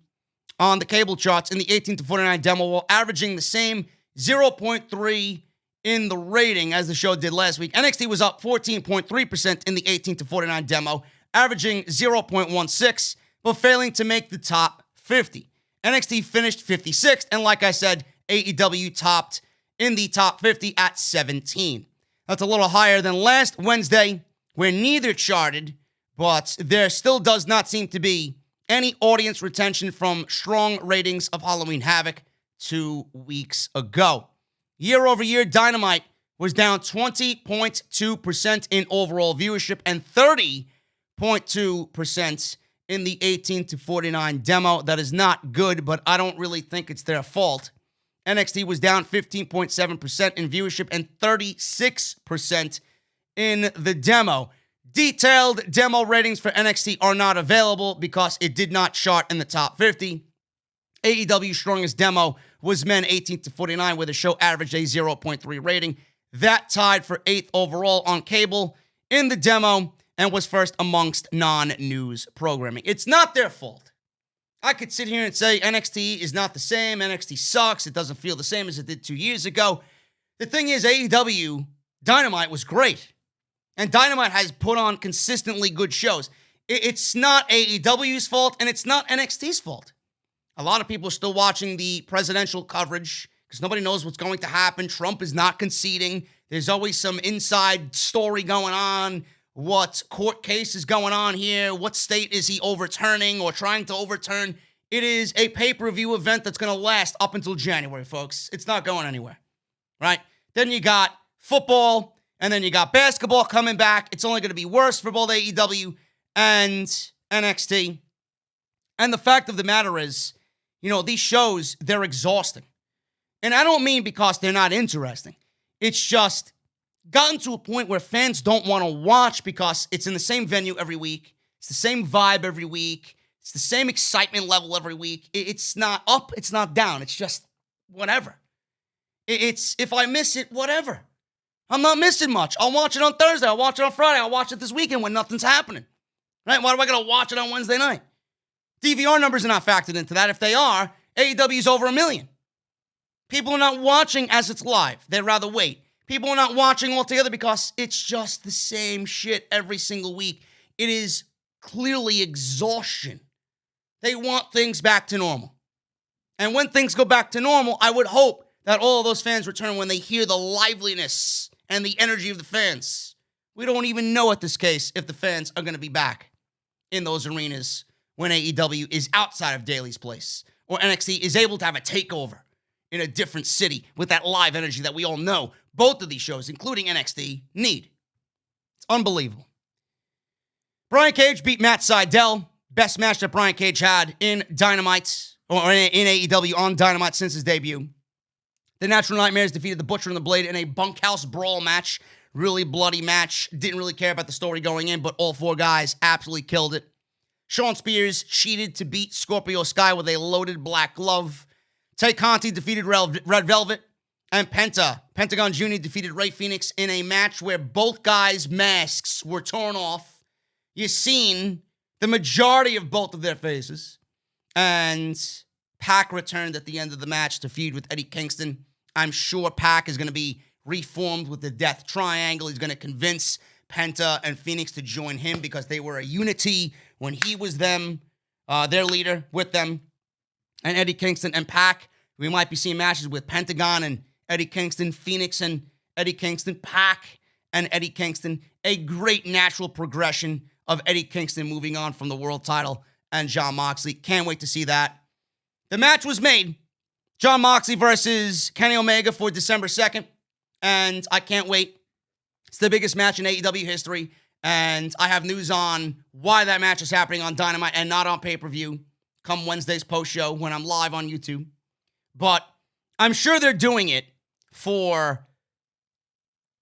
on the cable charts in the 18 to 49 demo, while averaging the same 0.3 in the rating as the show did last week. NXT was up 14.3% in the 18 to 49 demo, averaging 0.16, but failing to make the top 50. NXT finished 56th, and like I said, AEW topped in the top 50 at 17. That's a little higher than last Wednesday, where neither charted, but there still does not seem to be any audience retention from strong ratings of Halloween Havoc 2 weeks ago. Year over year, Dynamite was down 20.2% in overall viewership and 30.2% in the 18 to 49 demo. That is not good, but I don't really think it's their fault. NXT was down 15.7% in viewership and 36% in the demo. Detailed demo ratings for NXT are not available because it did not chart in the top 50. AEW's strongest demo was men 18 to 49, where the show averaged a 0.3 rating. That tied for 8th overall on cable in the demo and was first amongst non-news programming. It's not their fault. I could sit here and say NXT is not the same. NXT sucks. It doesn't feel the same as it did 2 years ago. The thing is, AEW Dynamite was great. And Dynamite has put on consistently good shows. It's not AEW's fault, and it's not NXT's fault. A lot of people are still watching the presidential coverage because nobody knows what's going to happen. Trump is not conceding. There's always some inside story going on. What court case is going on here? What state is he overturning or trying to overturn? It is a pay-per-view event that's going to last up until January, folks. It's not going anywhere, right? Then you got football, and then you got basketball coming back. It's only going to be worse for both AEW and NXT. And the fact of the matter is, these shows, they're exhausting. And I don't mean because they're not interesting. It's just gotten to a point where fans don't want to watch because it's in the same venue every week. It's the same vibe every week. It's the same excitement level every week. It's not up, it's not down. It's just whatever. It's, if I miss it, whatever. I'm not missing much. I'll watch it on Thursday. I'll watch it on Friday. I'll watch it this weekend when nothing's happening. Right? Why do I got to watch it on Wednesday night? DVR numbers are not factored into that. If they are, AEW's over 1 million. People are not watching as it's live. They'd rather wait. People are not watching altogether because it's just the same shit every single week. It is clearly exhaustion. They want things back to normal. And when things go back to normal, I would hope that all of those fans return when they hear the liveliness and the energy of the fans. We don't even know at this case if the fans are going to be back in those arenas when AEW is outside of Daly's place or NXT is able to have a takeover in a different city with that live energy that we all know both of these shows, including NXT, need. It's unbelievable. Brian Cage beat Matt Sydal. Best match that Brian Cage had in Dynamite, or in AEW on Dynamite since his debut. The Natural Nightmares defeated the Butcher and the Blade in a bunkhouse brawl match. Really bloody match. Didn't really care about the story going in, but all four guys absolutely killed it. Shawn Spears cheated to beat Scorpio Sky with a loaded black glove. Tay Conti defeated Red Velvet. And Pentagon Jr. defeated Rey Fenix in a match where both guys' masks were torn off. You've seen the majority of both of their faces. And Pac returned at the end of the match to feud with Eddie Kingston. I'm sure Pac is going to be reformed with the Death Triangle. He's going to convince Penta and Phoenix to join him because they were a unity when he was their leader with them. And Eddie Kingston and Pac, we might be seeing matches with Pentagon and Eddie Kingston, Phoenix and Eddie Kingston, Pac and Eddie Kingston. A great natural progression of Eddie Kingston moving on from the world title and Jon Moxley. Can't wait to see that. The match was made. Jon Moxley versus Kenny Omega for December 2nd. And I can't wait. It's the biggest match in AEW history. And I have news on why that match is happening on Dynamite and not on pay-per-view come Wednesday's post-show when I'm live on YouTube. But I'm sure they're doing it for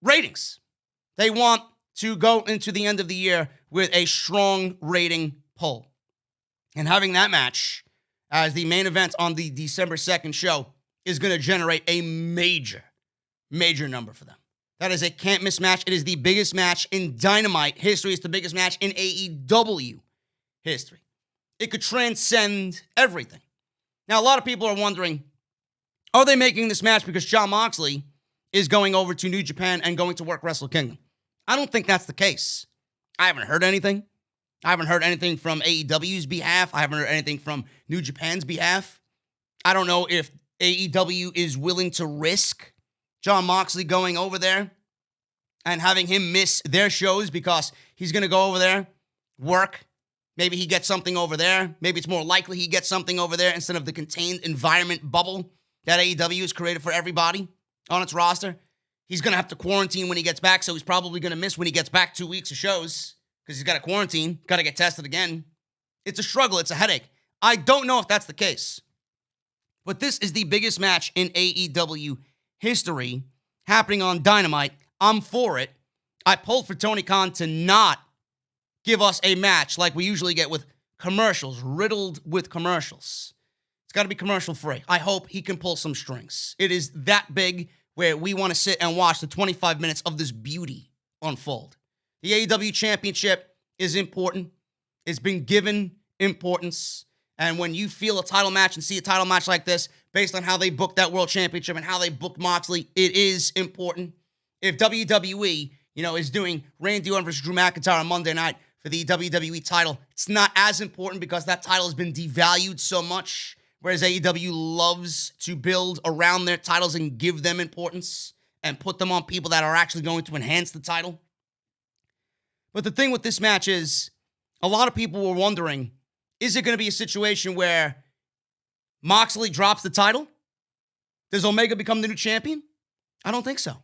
ratings. They want to go into the end of the year with a strong rating pull. And having that match as the main event on the December 2nd show is going to generate a major number for them. That is a can't-miss match. It is the biggest match in Dynamite history. It's the biggest match in AEW history. It could transcend everything. Now, a lot of people are wondering, are they making this match because Jon Moxley is going over to New Japan and going to work Wrestle Kingdom? I don't think that's the case. I haven't heard anything. I haven't heard anything from AEW's behalf. I haven't heard anything from New Japan's behalf. I don't know if AEW is willing to risk Jon Moxley going over there and having him miss their shows because he's going to go over there, work. Maybe he gets something over there. Maybe it's more likely he gets something over there instead of the contained environment bubble that AEW has created for everybody on its roster. He's going to have to quarantine when he gets back, so he's probably going to miss when he gets back 2 weeks of shows because he's got to quarantine, got to get tested again. It's a struggle. It's a headache. I don't know if that's the case. But this is the biggest match in AEW history happening on Dynamite. I'm for it. I pulled for Tony Khan to not give us a match like we usually get with commercials, riddled with commercials. It's got to be commercial free. I hope he can pull some strings. It is that big where we want to sit and watch the 25 minutes of this beauty unfold. The AEW Championship is important. It's been given importance. And when you feel a title match and see a title match like this, based on how they booked that World Championship and how they booked Moxley, it is important. If WWE, is doing Randy Orton versus Drew McIntyre on Monday night for the WWE title, it's not as important because that title has been devalued so much, whereas AEW loves to build around their titles and give them importance and put them on people that are actually going to enhance the title. But the thing with this match is, a lot of people were wondering, is it going to be a situation where Moxley drops the title? Does Omega become the new champion? I don't think so.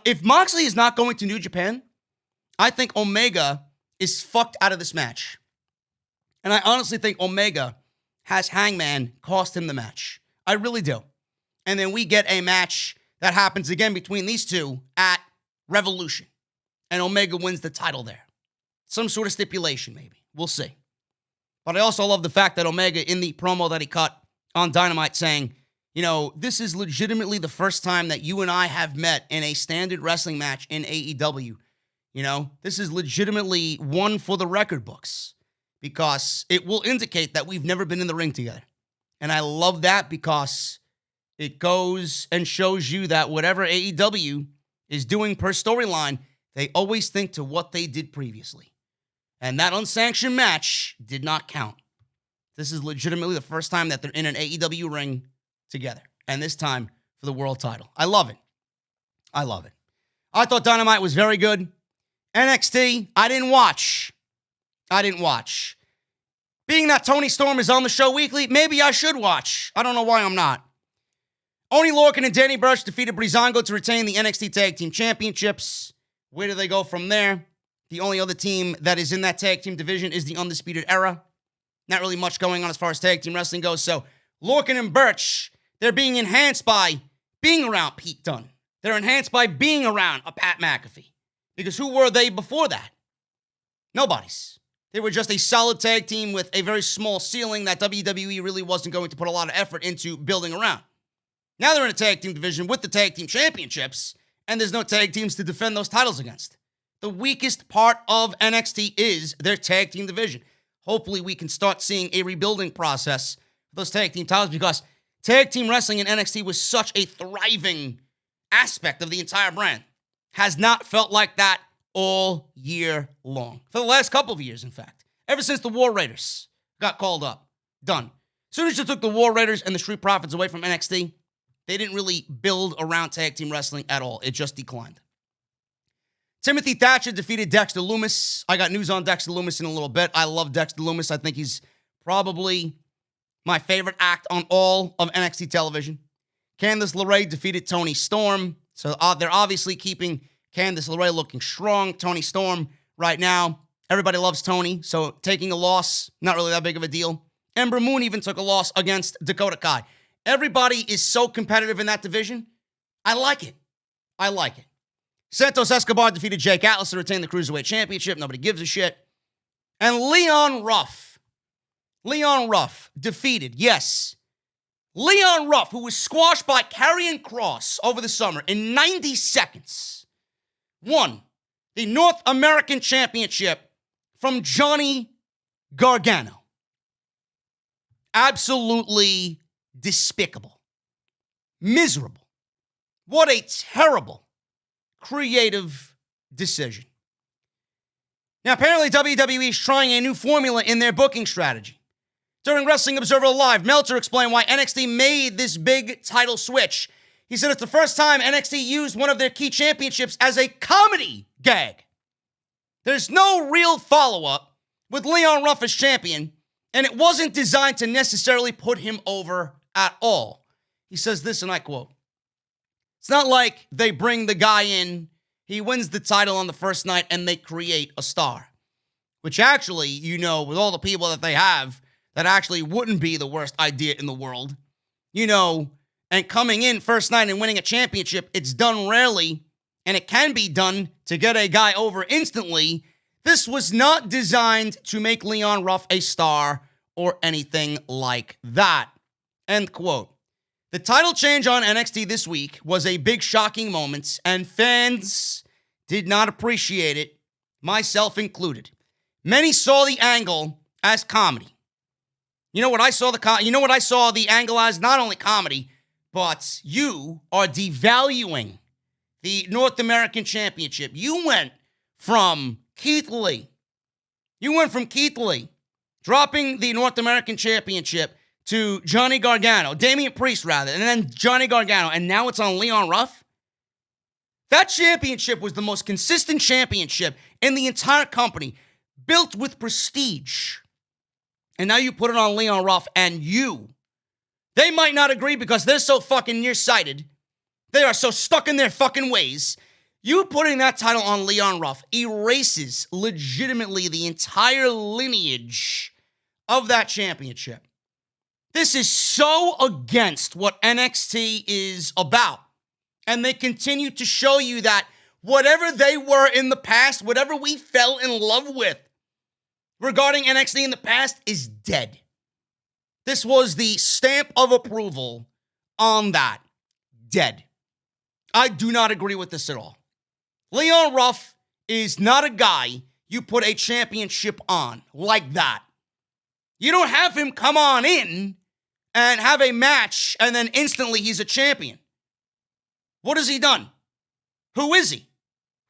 If Moxley is not going to New Japan, I think Omega is fucked out of this match. And I honestly think Omega has Hangman cost him the match. I really do. And then we get a match that happens again between these two at Revolution. And Omega wins the title there. Some sort of stipulation, maybe. We'll see. But I also love the fact that Omega, in the promo that he cut on Dynamite, saying, this is legitimately the first time that you and I have met in a standard wrestling match in AEW. This is legitimately one for the record books because it will indicate that we've never been in the ring together. And I love that because it goes and shows you that whatever AEW is doing per storyline, they always think to what they did previously. And that unsanctioned match did not count. This is legitimately the first time that they're in an AEW ring together. And this time for the world title. I love it. I love it. I thought Dynamite was very good. NXT, I didn't watch. Being that Tony Storm is on the show weekly, maybe I should watch. I don't know why I'm not. Oney Lorcan and Danny Burch defeated Breezango to retain the NXT Tag Team Championships. Where do they go from there? The only other team that is in that tag team division is the Undisputed Era. Not really much going on as far as tag team wrestling goes. So Lorcan and Burch, they're being enhanced by being around Pete Dunne. They're enhanced by being around a Pat McAfee. Because who were they before that? Nobody's. They were just a solid tag team with a very small ceiling that WWE really wasn't going to put a lot of effort into building around. Now they're in a tag team division with the tag team championships, and there's no tag teams to defend those titles against. The weakest part of NXT is their tag team division. Hopefully we can start seeing a rebuilding process for those tag team titles because tag team wrestling in NXT was such a thriving aspect of the entire brand. Has not felt like that all year long. For the last couple of years, in fact. Ever since the War Raiders got called up. Done. As soon as you took the War Raiders and the Street Profits away from NXT, they didn't really build around tag team wrestling at all. It just declined. Timothy Thatcher defeated Dexter Loomis. I got news on Dexter Loomis in a little bit. I love Dexter Loomis. I think he's probably my favorite act on all of NXT television. Candace LeRae defeated Toni Storm. So they're obviously keeping Candace LeRae looking strong. Toni Storm right now, everybody loves Toni. So taking a loss, not really that big of a deal. Ember Moon even took a loss against Dakota Kai. Everybody is so competitive in that division. I like it. Santos Escobar defeated Jake Atlas to retain the Cruiserweight Championship. Nobody gives a shit. And Leon Ruff defeated, yes, Leon Ruff, who was squashed by Karrion Kross over the summer in 90 seconds, won the North American Championship from Johnny Gargano. Absolutely despicable. Miserable. What a terrible creative decision. Now, apparently WWE is trying a new formula in their booking strategy. During Wrestling Observer Live, Meltzer explained why NXT made this big title switch. He said it's the first time NXT used one of their key championships as a comedy gag. There's no real follow-up with Leon Ruff as champion, and it wasn't designed to necessarily put him over at all. He says this, and I quote, "It's not like they bring the guy in, he wins the title on the first night, and they create a star." Which actually, you know, with all the people that they have, that actually wouldn't be the worst idea in the world. You know, and coming in first night and winning a championship, it's done rarely, and it can be done to get a guy over instantly. This was not designed to make Leon Ruff a star or anything like that. End quote. The title change on NXT this week was a big shocking moment, and fans did not appreciate it, myself included. Many saw the angle as comedy. You know what I saw the angle as? Not only comedy, but you are devaluing the North American Championship. You went from Keith Lee, dropping the North American Championship to Damian Priest, and then Johnny Gargano, and now it's on Leon Ruff? That championship was the most consistent championship in the entire company, built with prestige. And now you put it on Leon Ruff, and they might not agree because they're so fucking nearsighted. They are so stuck in their fucking ways. You putting that title on Leon Ruff erases legitimately the entire lineage of that championship. This is so against what NXT is about. And they continue to show you that whatever they were in the past, whatever we fell in love with regarding NXT in the past is dead. This was the stamp of approval on that. Dead. I do not agree with this at all. Leon Ruff is not a guy you put a championship on like that. You don't have him come on in and have a match and then instantly he's a champion. What has he done? Who is he?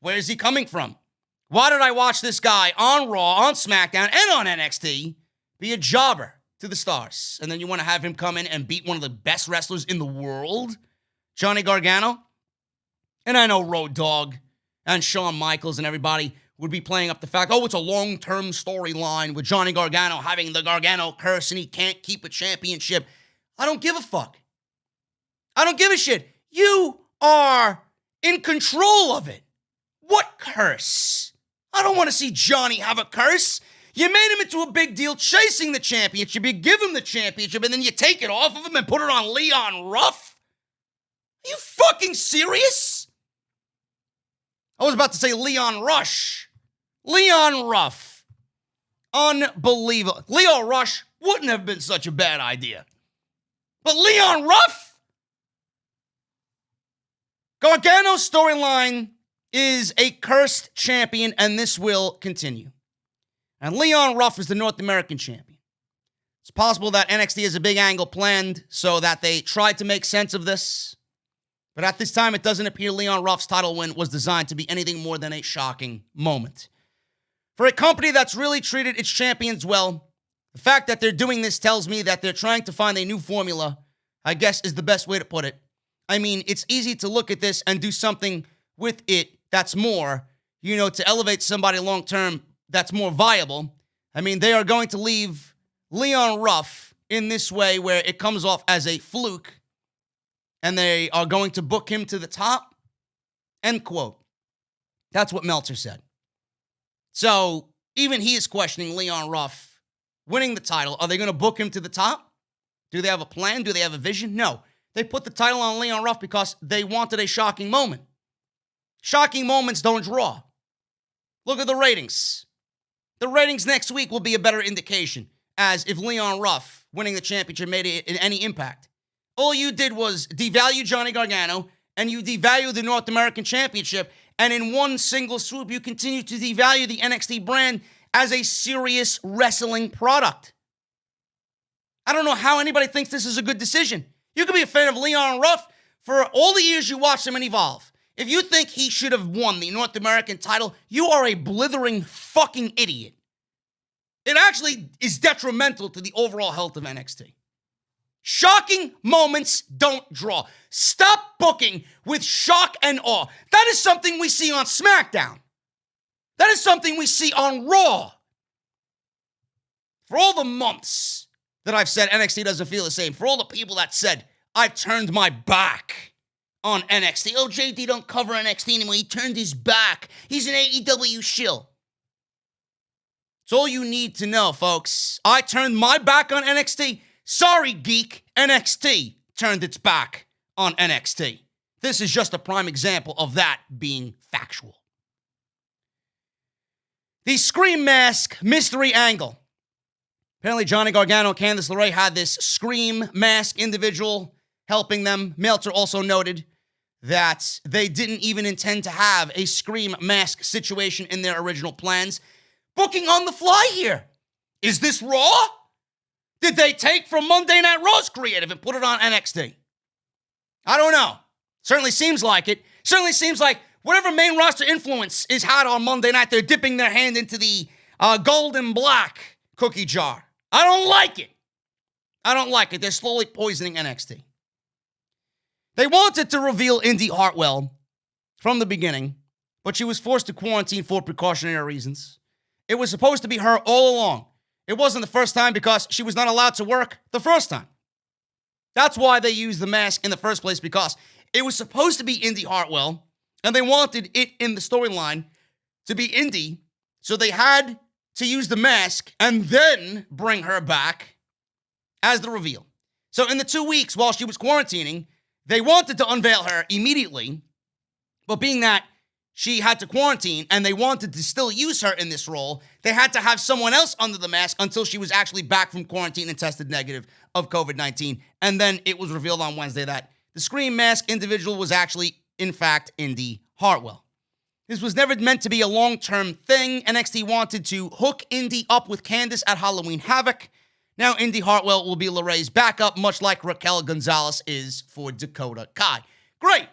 Where is he coming from? Why did I watch this guy on Raw, on SmackDown, and on NXT be a jobber to the stars? And then you want to have him come in and beat one of the best wrestlers in the world, Johnny Gargano? And I know Road Dogg and Shawn Michaels and everybody would be playing up the fact, it's a long-term storyline with Johnny Gargano having the Gargano curse and he can't keep a championship. I don't give a fuck. I don't give a shit. You are in control of it. What curse? I don't want to see Johnny have a curse. You made him into a big deal chasing the championship. You give him the championship and then you take it off of him and put it on Leon Ruff? Are you fucking serious? I was about to say Leon Rush. Leon Ruff. Unbelievable. Leo Rush wouldn't have been such a bad idea. But Leon Ruff? Gargano's storyline is a cursed champion, and this will continue. And Leon Ruff is the North American champion. It's possible that NXT has a big angle planned so that they tried to make sense of this. But at this time, it doesn't appear Leon Ruff's title win was designed to be anything more than a shocking moment. For a company that's really treated its champions well, the fact that they're doing this tells me that they're trying to find a new formula, I guess is the best way to put it. I mean, it's easy to look at this and do something with it that's more, to elevate somebody long-term that's more viable. I mean, they are going to leave Leon Ruff in this way where it comes off as a fluke, and they are going to book him to the top. End quote. That's what Meltzer said. So even he is questioning Leon Ruff winning the title. Are they going to book him to the top? Do they have a plan? Do they have a vision? No. They put the title on Leon Ruff because they wanted a shocking moment. Shocking moments don't draw. Look at the ratings. The ratings next week will be a better indication as if Leon Ruff winning the championship made any impact. All you did was devalue Johnny Gargano and you devalue the North American Championship, and in one single swoop, you continue to devalue the NXT brand as a serious wrestling product. I don't know how anybody thinks this is a good decision. You could be a fan of Leon Ruff for all the years you watched him and evolve. If you think he should have won the North American title, you are a blithering fucking idiot. It actually is detrimental to the overall health of NXT. Shocking moments don't draw. Stop booking with shock and awe. That is something we see on SmackDown. That is something we see on Raw. For all the months that I've said NXT doesn't feel the same, for all the people that said I've turned my back on NXT. Oh, JD don't cover NXT anymore. He turned his back. He's an AEW shill. It's all you need to know, folks. I turned my back on NXT. Sorry, geek. NXT turned its back on NXT. This is just a prime example of that being factual. The Scream Mask mystery angle. Apparently, Johnny Gargano and Candace LeRae had this Scream Mask individual helping them. Meltzer also noted that they didn't even intend to have a Scream Mask situation in their original plans. Booking on the fly here. Is this Raw? Did they take from Monday Night Raw's creative and put it on NXT? I don't know. Certainly seems like it. Certainly seems like whatever main roster influence is had on Monday night, they're dipping their hand into the gold and black cookie jar. I don't like it. I don't like it. They're slowly poisoning NXT. They wanted to reveal Indy Hartwell from the beginning, but she was forced to quarantine for precautionary reasons. It was supposed to be her all along. It wasn't the first time because she was not allowed to work the first time. That's why they used the mask in the first place, because it was supposed to be Indy Hartwell, and they wanted it in the storyline to be Indy, so they had to use the mask and then bring her back as the reveal. So in the 2 weeks while she was quarantining, they wanted to unveil her immediately, but being that she had to quarantine and they wanted to still use her in this role, they had to have someone else under the mask until she was actually back from quarantine and tested negative of COVID-19. And then it was revealed on Wednesday that the Scream Mask individual was actually, in fact, Indy Hartwell. This was never meant to be a long-term thing. NXT wanted to hook Indy up with Candace at Halloween Havoc. Now Indy Hartwell will be LeRae's backup, much like Raquel Gonzalez is for Dakota Kai. Great.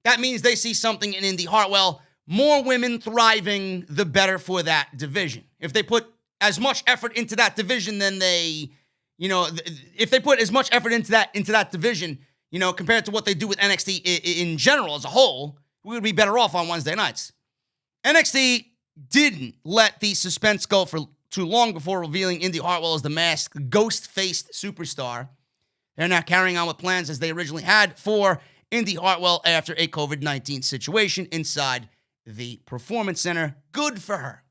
That means they see something in Indy Hartwell. More women thriving, the better for that division. If they put as much effort into that division, then they, if they put as much effort into that division, compared to what they do with NXT in general as a whole, we would be better off on Wednesday nights. NXT didn't let the suspense go for too long before revealing Indy Hartwell as the masked, ghost-faced superstar. They're now carrying on with plans as they originally had for Indy Hartwell after a COVID-19 situation inside the Performance Center. Good for her.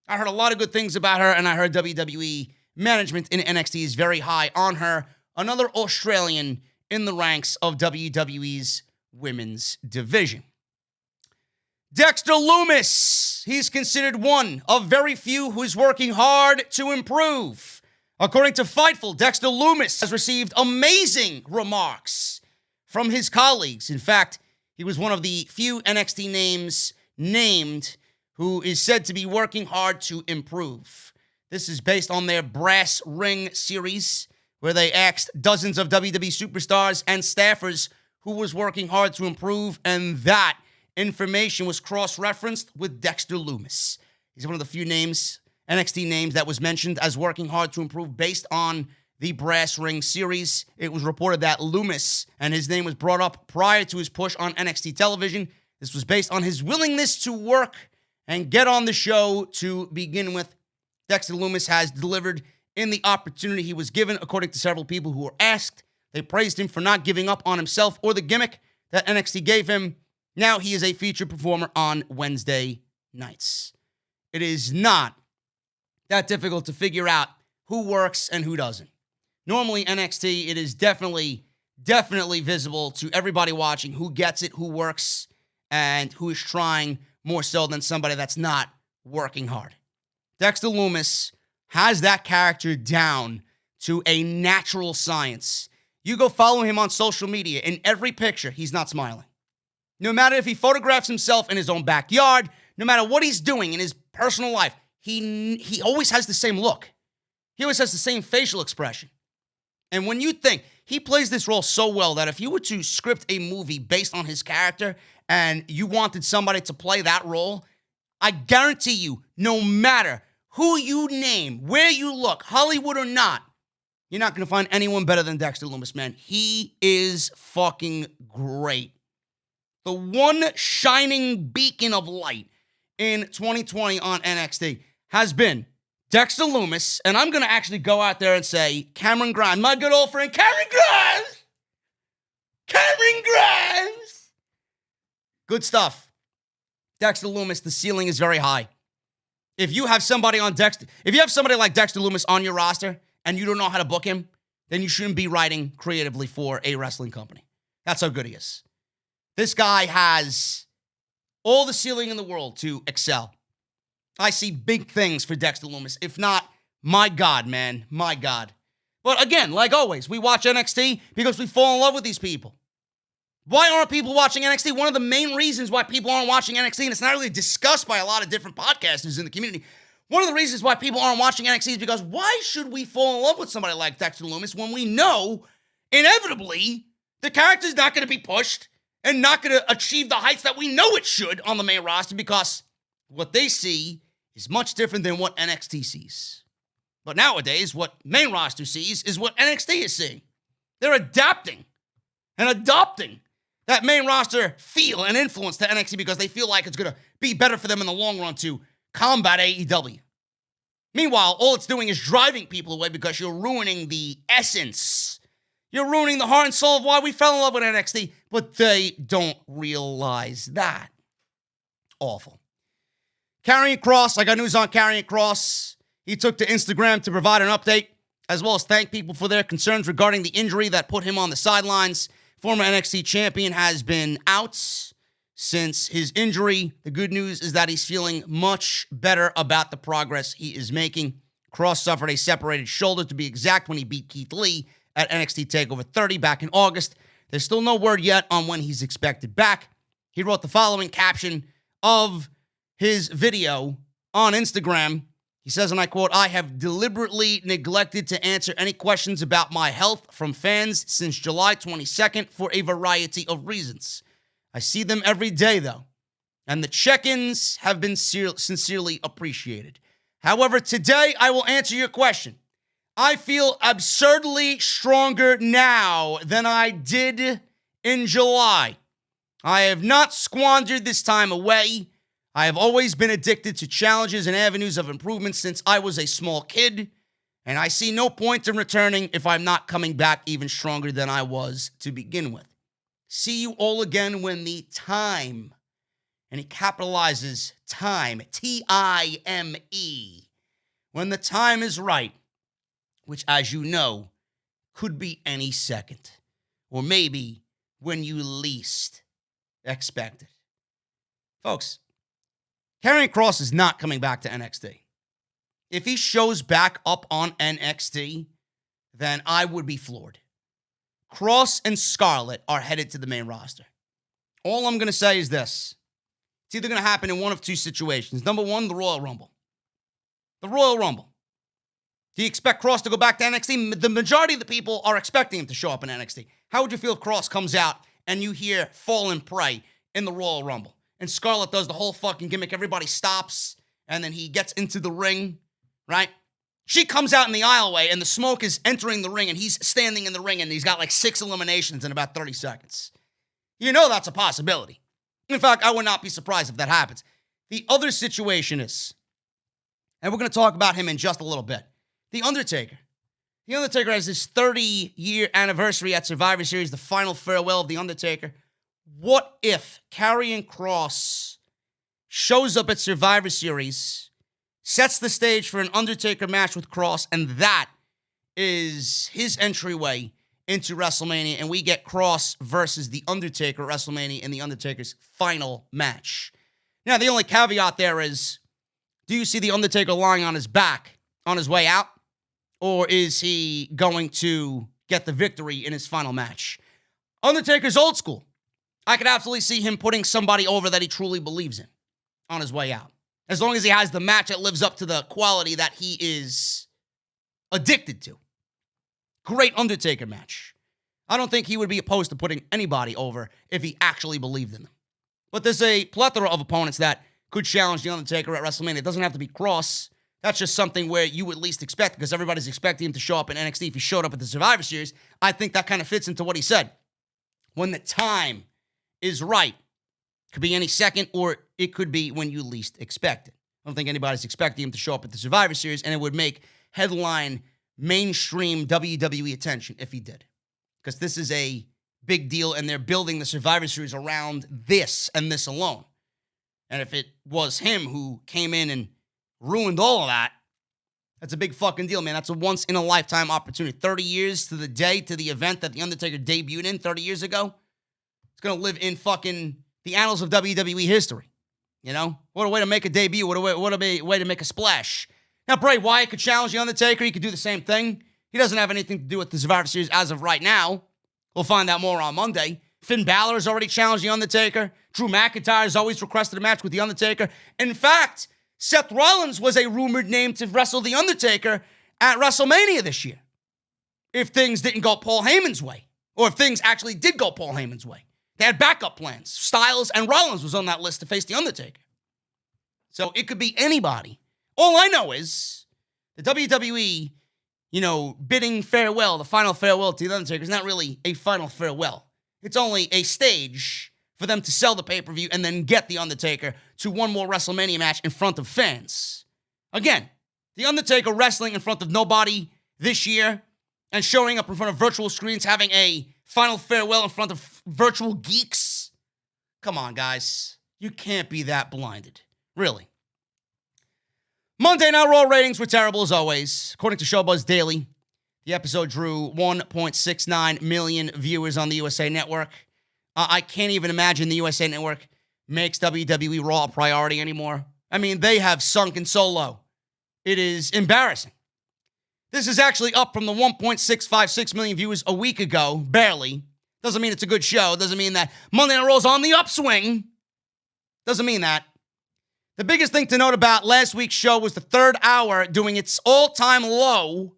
I heard a lot of good things about her, and I heard WWE management in NXT is very high on her. Another Australian in the ranks of WWE's women's division. Dexter Loomis. He's considered one of very few who's working hard to improve. According to Fightful, Dexter Loomis has received amazing remarks from his colleagues. In fact, he was one of the few NXT names named who is said to be working hard to improve. This is based on their Brass Ring series, where they asked dozens of WWE superstars and staffers who was working hard to improve, and that information was cross-referenced with Dexter Loomis. He's one of the few NXT names that was mentioned as working hard to improve based on the Brass Ring series. It was reported that Loomis and his name was brought up prior to his push on NXT television. This was based on his willingness to work and get on the show to begin with. Dexter Loomis has delivered in the opportunity he was given, according to several people who were asked. They praised him for not giving up on himself or the gimmick that NXT gave him. Now he is a featured performer on Wednesday nights. It is not that difficult to figure out who works and who doesn't. Normally, NXT, it is definitely visible to everybody watching who gets it, who works, and who is trying more so than somebody that's not working hard. Dexter Loomis has that character down to a natural science. You go follow him on social media. In every picture, he's not smiling. No matter if he photographs himself in his own backyard, no matter what he's doing in his personal life, he always has the same look. He always has the same facial expression. And when you think, he plays this role so well that if you were to script a movie based on his character and you wanted somebody to play that role, I guarantee you, no matter who you name, where you look, Hollywood or not, You're not going to find anyone better than Dexter Loomis, man. He is fucking great. The one shining beacon of light in 2020 on NXT has been Dexter Loomis, and I'm going to actually go out there and say Cameron Grimes, my good old friend Cameron Grimes. Cameron Grimes. Good stuff. Dexter Loomis, the ceiling is very high. If you have somebody like Dexter Loomis on your roster and you don't know how to book him, then you shouldn't be writing creatively for a wrestling company. That's how good he is. This guy has all the ceiling in the world to excel. I see big things for Dexter Loomis. If not, my God, man, my God. But again, like always, we watch NXT because we fall in love with these people. Why aren't people watching NXT? One of the main reasons why people aren't watching NXT, and it's not really discussed by a lot of different podcasters in the community, one of the reasons why people aren't watching NXT is because why should we fall in love with somebody like Dexter Loomis when we know, inevitably, the character's not going to be pushed and not going to achieve the heights that we know it should on the main roster because what they see is much different than what NXT sees. But nowadays, what main roster sees is what NXT is seeing. They're adapting and adopting that main roster feel and influence to NXT because they feel like it's going to be better for them in the long run to combat AEW. Meanwhile, all it's doing is driving people away because you're ruining the essence. You're ruining the heart and soul of why we fell in love with NXT, but they don't realize that. Awful. Karrion Kross, I got news on Karrion Kross. He took to Instagram to provide an update, as well as thank people for their concerns regarding the injury that put him on the sidelines. Former NXT champion has been out since his injury. The good news is that he's feeling much better about the progress he is making. Kross suffered a separated shoulder, to be exact, when he beat Keith Lee at NXT TakeOver 30 back in August. There's still no word yet on when he's expected back. He wrote the following caption of his video on Instagram. He says, and I quote, "I have deliberately neglected to answer any questions about my health from fans since July 22nd for a variety of reasons. I see them every day, though, and the check-ins have been sincerely appreciated. However, today I will answer your question. I feel absurdly stronger now than I did in July. I have not squandered this time away. I have always been addicted to challenges and avenues of improvement since I was a small kid, and I see no point in returning if I'm not coming back even stronger than I was to begin with. See you all again when the time," and he capitalizes time, T-I-M-E, "when the time is right, which, as you know, could be any second, or maybe when you least expect it." Folks, Karrion Kross is not coming back to NXT. If he shows back up on NXT, then I would be floored. Kross and Scarlett are headed to the main roster. All I'm going to say is this. It's either going to happen in one of two situations. Number one, the Royal Rumble. The Royal Rumble. Do you expect Kross to go back to NXT? The majority of the people are expecting him to show up in NXT. How would you feel if Kross comes out and you hear Fall and Pray in the Royal Rumble? And Scarlett does the whole fucking gimmick. Everybody stops, and then he gets into the ring, right? She comes out in the aisleway, and the smoke is entering the ring, and he's standing in the ring, and he's got like 6 eliminations in about 30 seconds. You know that's a possibility. In fact, I would not be surprised if that happens. The other situation is, and we're going to talk about him in just a little bit, The Undertaker. The Undertaker has his 30-year anniversary at Survivor Series, the final farewell of The Undertaker. What if Karrion Kross shows up at Survivor Series, sets the stage for an Undertaker match with Kross, and that is his entryway into WrestleMania, and we get Kross versus The Undertaker at WrestleMania in The Undertaker's final match? Now, the only caveat there is, do you see The Undertaker lying on his back on his way out, or is he going to get the victory in his final match? Undertaker's old school. I could absolutely see him putting somebody over that he truly believes in on his way out. As long as he has the match that lives up to the quality that he is addicted to. Great Undertaker match. I don't think he would be opposed to putting anybody over if he actually believed in them. But there's a plethora of opponents that could challenge The Undertaker at WrestleMania. It doesn't have to be Kross. That's just something where you would least expect because everybody's expecting him to show up in NXT if he showed up at the Survivor Series. I think that kind of fits into what he said. When the time is right, could be any second or it could be when you least expect it. I don't think anybody's expecting him to show up at the Survivor Series, and it would make headline mainstream WWE attention if he did. Because this is a big deal, and they're building the Survivor Series around this and this alone. And if it was him who came in and ruined all of that, that's a big fucking deal, man. That's a once-in-a-lifetime opportunity. 30 years to the day, to the event that The Undertaker debuted in 30 years ago. It's going to live in fucking the annals of WWE history. You know? What a way to make a debut. What a way to make a splash. Now, Bray Wyatt could challenge The Undertaker. He could do the same thing. He doesn't have anything to do with the Survivor Series as of right now. We'll find out more on Monday. Finn Balor has already challenged The Undertaker. Drew McIntyre has always requested a match with The Undertaker. In fact, Seth Rollins was a rumored name to wrestle The Undertaker at WrestleMania this year. If things didn't go Paul Heyman's way. Or if things actually did go Paul Heyman's way. They had backup plans. Styles and Rollins was on that list to face The Undertaker. So it could be anybody. All I know is the WWE, bidding farewell, the final farewell to The Undertaker is not really a final farewell. It's only a stage for them to sell the pay-per-view and then get The Undertaker to one more WrestleMania match in front of fans. Again, The Undertaker wrestling in front of nobody this year and showing up in front of virtual screens, having a final farewell in front of virtual geeks. Come on, guys. You can't be that blinded. Really. Monday Night Raw ratings were terrible as always. According to Showbuzz Daily, the episode drew 1.69 million viewers on the USA Network. I can't even imagine the USA Network makes WWE Raw a priority anymore. I mean, they have sunken so low. It is embarrassing. This is actually up from the 1.656 million viewers a week ago, barely. Doesn't mean it's a good show. Doesn't mean that Monday Night Raw's on the upswing. Doesn't mean that. The biggest thing to note about last week's show was the third hour doing its all-time low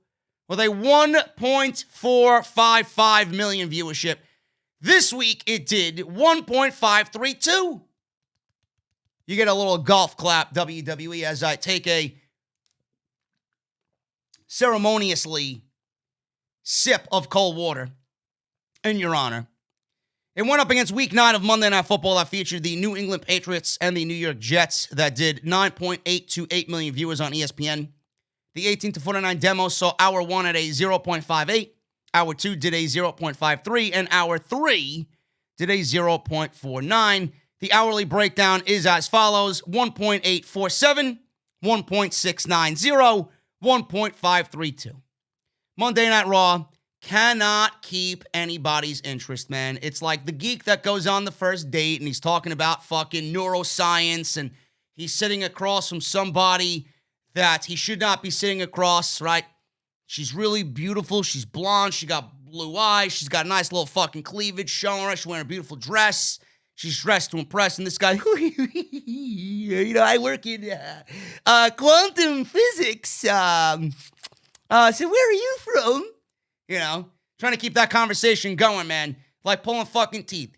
with a 1.455 million viewership. This week, it did 1.532. You get a little golf clap, WWE, as I take a ceremoniously sip of cold water in your honor. It went up against Week 9 of Monday Night Football that featured the New England Patriots and the New York Jets that did 9.828 million viewers on ESPN. The 18-49 demo saw Hour 1 at a 0.58, Hour 2 did a 0.53, and Hour 3 did a 0.49. The hourly breakdown is as follows: 1.847, 1.690, 1.532. Monday Night Raw cannot keep anybody's interest, man. It's like the geek that goes on the first date and he's talking about fucking neuroscience and he's sitting across from somebody that he should not be sitting across, right? She's really beautiful. She's blonde. She got blue eyes. She's got a nice little fucking cleavage showing her. She's wearing a beautiful dress. She's dressed to impress. And this guy, I work in quantum physics. So where are you from? Trying to keep that conversation going, man. Like pulling fucking teeth.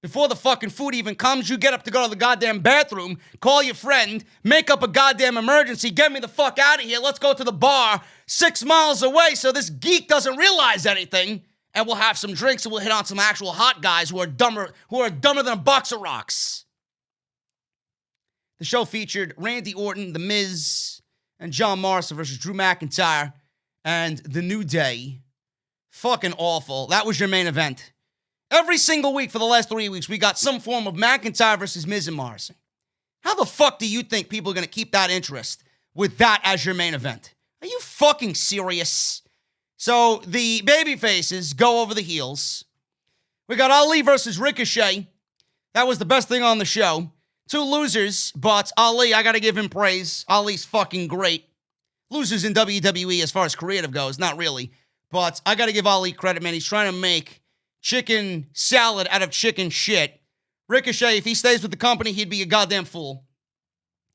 Before the fucking food even comes, you get up to go to the goddamn bathroom, call your friend, make up a goddamn emergency, get me the fuck out of here, let's go to the bar 6 miles away so this geek doesn't realize anything, and we'll have some drinks and we'll hit on some actual hot guys who are dumber than a box of rocks. The show featured Randy Orton, The Miz, and John Morrison versus Drew McIntyre and The New Day. Fucking awful. That was your main event. Every single week for the last 3 weeks, we got some form of McIntyre versus Miz and Morrison. How the fuck do you think people are going to keep that interest with that as your main event? Are you fucking serious? So the babyfaces go over the heels. We got Ali versus Ricochet. That was the best thing on the show. 2 losers, but Ali, I got to give him praise. Ali's fucking great. Losers in WWE as far as creative goes, not really. But I got to give Ali credit, man. He's trying to make chicken salad out of chicken shit. Ricochet, if he stays with the company, he'd be a goddamn fool.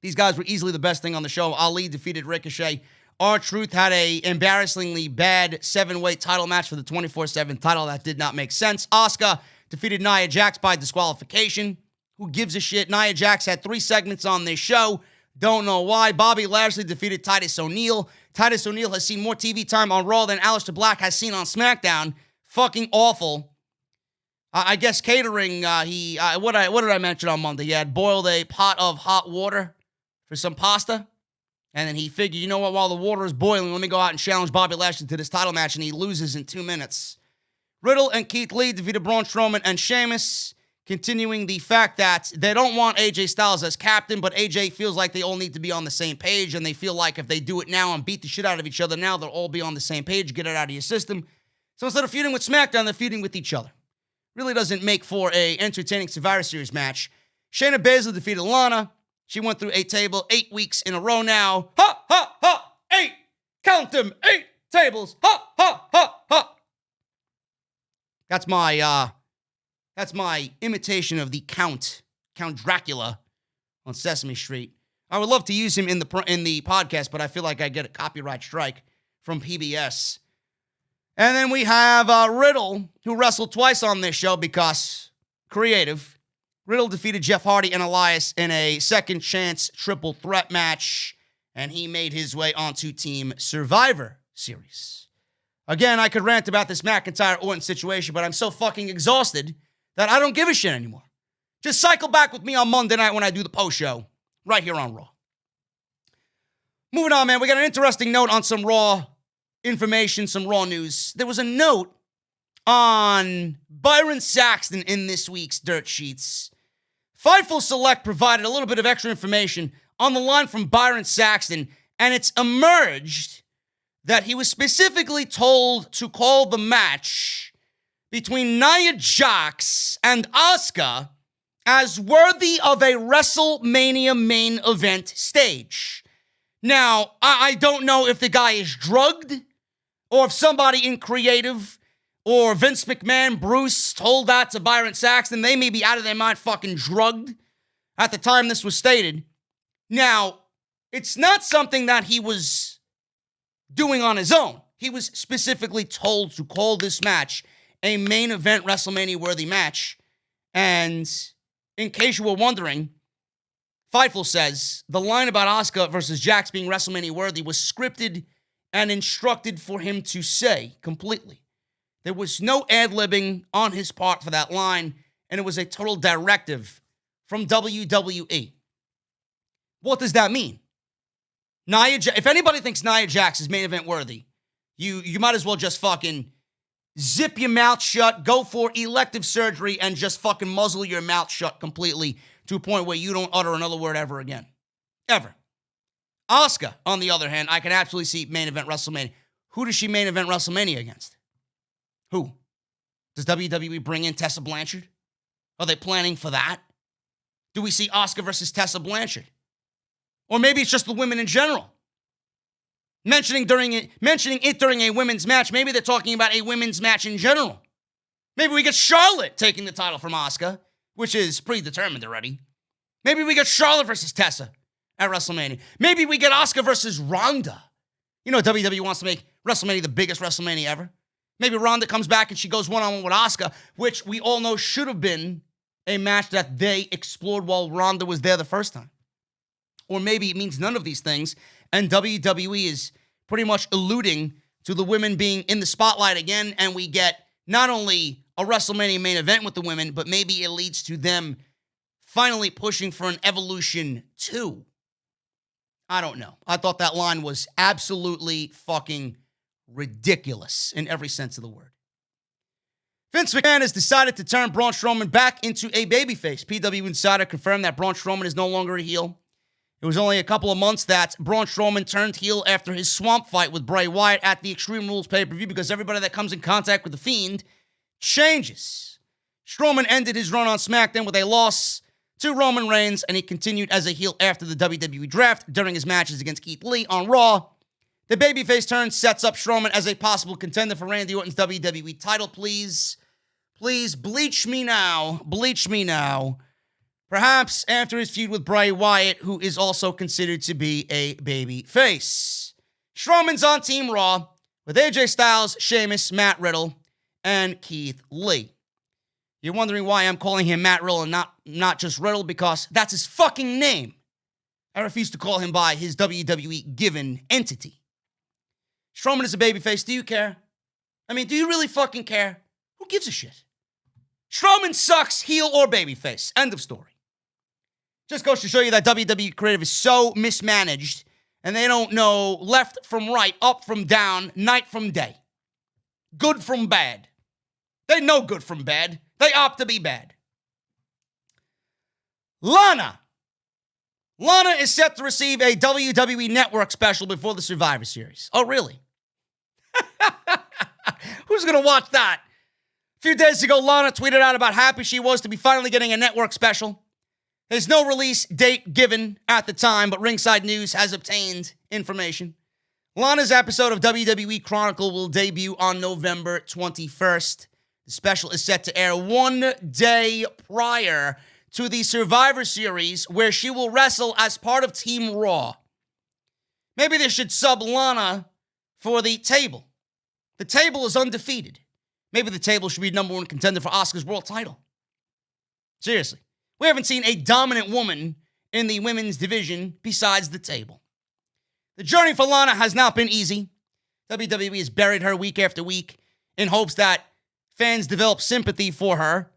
These guys were easily the best thing on the show. Ali defeated Ricochet. R-Truth had a embarrassingly bad 7-way title match for the 24/7 title that did not make sense. Asuka defeated Nia Jax by disqualification. Who gives a shit? Nia Jax had 3 segments on this show. Don't know why. Bobby Lashley defeated Titus O'Neil. Titus O'Neil has seen more TV time on Raw than Aleister Black has seen on SmackDown. Fucking awful. I guess catering, what did I mention on Monday? He had boiled a pot of hot water for some pasta. And then he figured, you know what, while the water is boiling, let me go out and challenge Bobby Lashley to this title match. And he loses in 2 minutes. Riddle and Keith Lee defeated Braun Strowman and Sheamus, continuing the fact that they don't want AJ Styles as captain, but AJ feels like they all need to be on the same page, and they feel like if they do it now and beat the shit out of each other now, they'll all be on the same page, get it out of your system. So instead of feuding with SmackDown, they're feuding with each other. Really doesn't make for a entertaining Survivor Series match. Shayna Baszler defeated Lana. She went through a table 8 weeks in a row now. Ha, ha, ha, 8. Count them, 8 tables. Ha, ha, ha, ha. That's my imitation of the Count Dracula on Sesame Street. I would love to use him in the podcast, but I feel like I get a copyright strike from PBS. And then we have Riddle, who wrestled twice on this show because creative. Riddle defeated Jeff Hardy and Elias in a second chance triple threat match, and he made his way onto Team Survivor Series. Again, I could rant about this McIntyre-Orton situation, but I'm so fucking exhausted that I don't give a shit anymore. Just cycle back with me on Monday night when I do the post show, right here on Raw. Moving on, man, we got an interesting note on some Raw information, some Raw news. There was a note on Byron Saxton in this week's Dirt Sheets. Fightful Select provided a little bit of extra information on the line from Byron Saxton, and it's emerged that he was specifically told to call the match between Nia Jax and Asuka as worthy of a WrestleMania main event stage. Now, I don't know if the guy is drugged or if somebody in creative or Vince McMahon, Bruce, told that to Byron Saxton. They may be out of their mind fucking drugged at the time this was stated. Now, it's not something that he was doing on his own. He was specifically told to call this match a main event WrestleMania-worthy match. And in case you were wondering, Fightful says the line about Asuka versus Jax being WrestleMania-worthy was scripted and instructed for him to say completely. There was no ad-libbing on his part for that line, and it was a total directive from WWE. What does that mean? If anybody thinks Nia Jax is main event worthy, you might as well just fucking zip your mouth shut, go for elective surgery, and just fucking muzzle your mouth shut completely to a point where you don't utter another word ever again. Ever. Asuka, on the other hand, I can absolutely see main event WrestleMania. Who does she main event WrestleMania against? Who? Does WWE bring in Tessa Blanchard? Are they planning for that? Do we see Asuka versus Tessa Blanchard? Or maybe it's just the women in general. Mentioning it during a women's match. Maybe they're talking about a women's match in general. Maybe we get Charlotte taking the title from Asuka, which is predetermined already. Maybe we get Charlotte versus Tessa at WrestleMania. Maybe we get Asuka versus Ronda. You know WWE wants to make WrestleMania the biggest WrestleMania ever. Maybe Ronda comes back and she goes one-on-one with Asuka, which we all know should have been a match that they explored while Ronda was there the first time. Or maybe it means none of these things, and WWE is pretty much alluding to the women being in the spotlight again, and we get not only a WrestleMania main event with the women, but maybe it leads to them finally pushing for an Evolution 2. I don't know. I thought that line was absolutely fucking ridiculous in every sense of the word. Vince McMahon has decided to turn Braun Strowman back into a babyface. PW Insider confirmed that Braun Strowman is no longer a heel. It was only a couple of months that Braun Strowman turned heel after his swamp fight with Bray Wyatt at the Extreme Rules pay-per-view because everybody that comes in contact with The Fiend changes. Strowman ended his run on SmackDown with a loss to Roman Reigns, and he continued as a heel after the WWE draft during his matches against Keith Lee on Raw. The babyface turn sets up Strowman as a possible contender for Randy Orton's WWE title. Please bleach me now. Bleach me now. Perhaps after his feud with Bray Wyatt, who is also considered to be a baby face. Strowman's on Team Raw with AJ Styles, Sheamus, Matt Riddle, and Keith Lee. You're wondering why I'm calling him Matt Riddle and not just Riddle, because that's his fucking name. I refuse to call him by his WWE given entity. Strowman is a babyface. Do you care? I mean, do you really fucking care? Who gives a shit? Strowman sucks, heel or babyface. End of story. Just goes to show you that WWE creative is so mismanaged and they don't know left from right, up from down, night from day. Good from bad. They know good from bad. They opt to be bad. Lana is set to receive a WWE Network special before the Survivor Series. Oh, really? Who's going to watch that? A few days ago, Lana tweeted out about how happy she was to be finally getting a network special. There's no release date given at the time, but Ringside News has obtained information. Lana's episode of WWE Chronicle will debut on November 21st. The special is set to air 1 day prior to the Survivor Series, where she will wrestle as part of Team Raw. Maybe they should sub Lana for the table. The table is undefeated. Maybe the table should be number one contender for Asuka's world title. Seriously. We haven't seen a dominant woman in the women's division besides the table. The journey for Lana has not been easy. WWE has buried her week after week in hopes that fans develop sympathy for her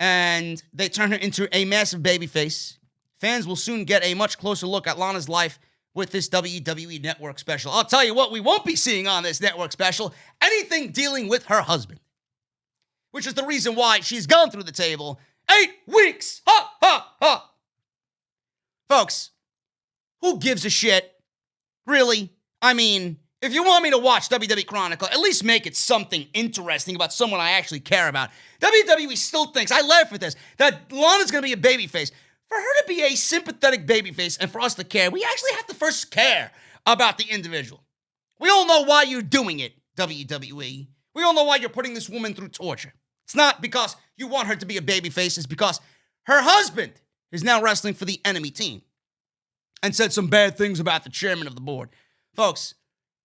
and they turn her into a massive babyface. Fans will soon get a much closer look at Lana's life with this WWE Network special. I'll tell you what we won't be seeing on this network special, anything dealing with her husband, which is the reason why she's gone through the table 8 weeks. Ha, ha, ha. Folks, who gives a shit? Really? I mean, if you want me to watch WWE Chronicle, at least make it something interesting about someone I actually care about. WWE still thinks, I laugh at this, that Lana's going to be a babyface. For her to be a sympathetic babyface and for us to care, we actually have to first care about the individual. We all know why you're doing it, WWE. We all know why you're putting this woman through torture. It's not because you want her to be a babyface. It's because her husband is now wrestling for the enemy team and said some bad things about the chairman of the board. Folks,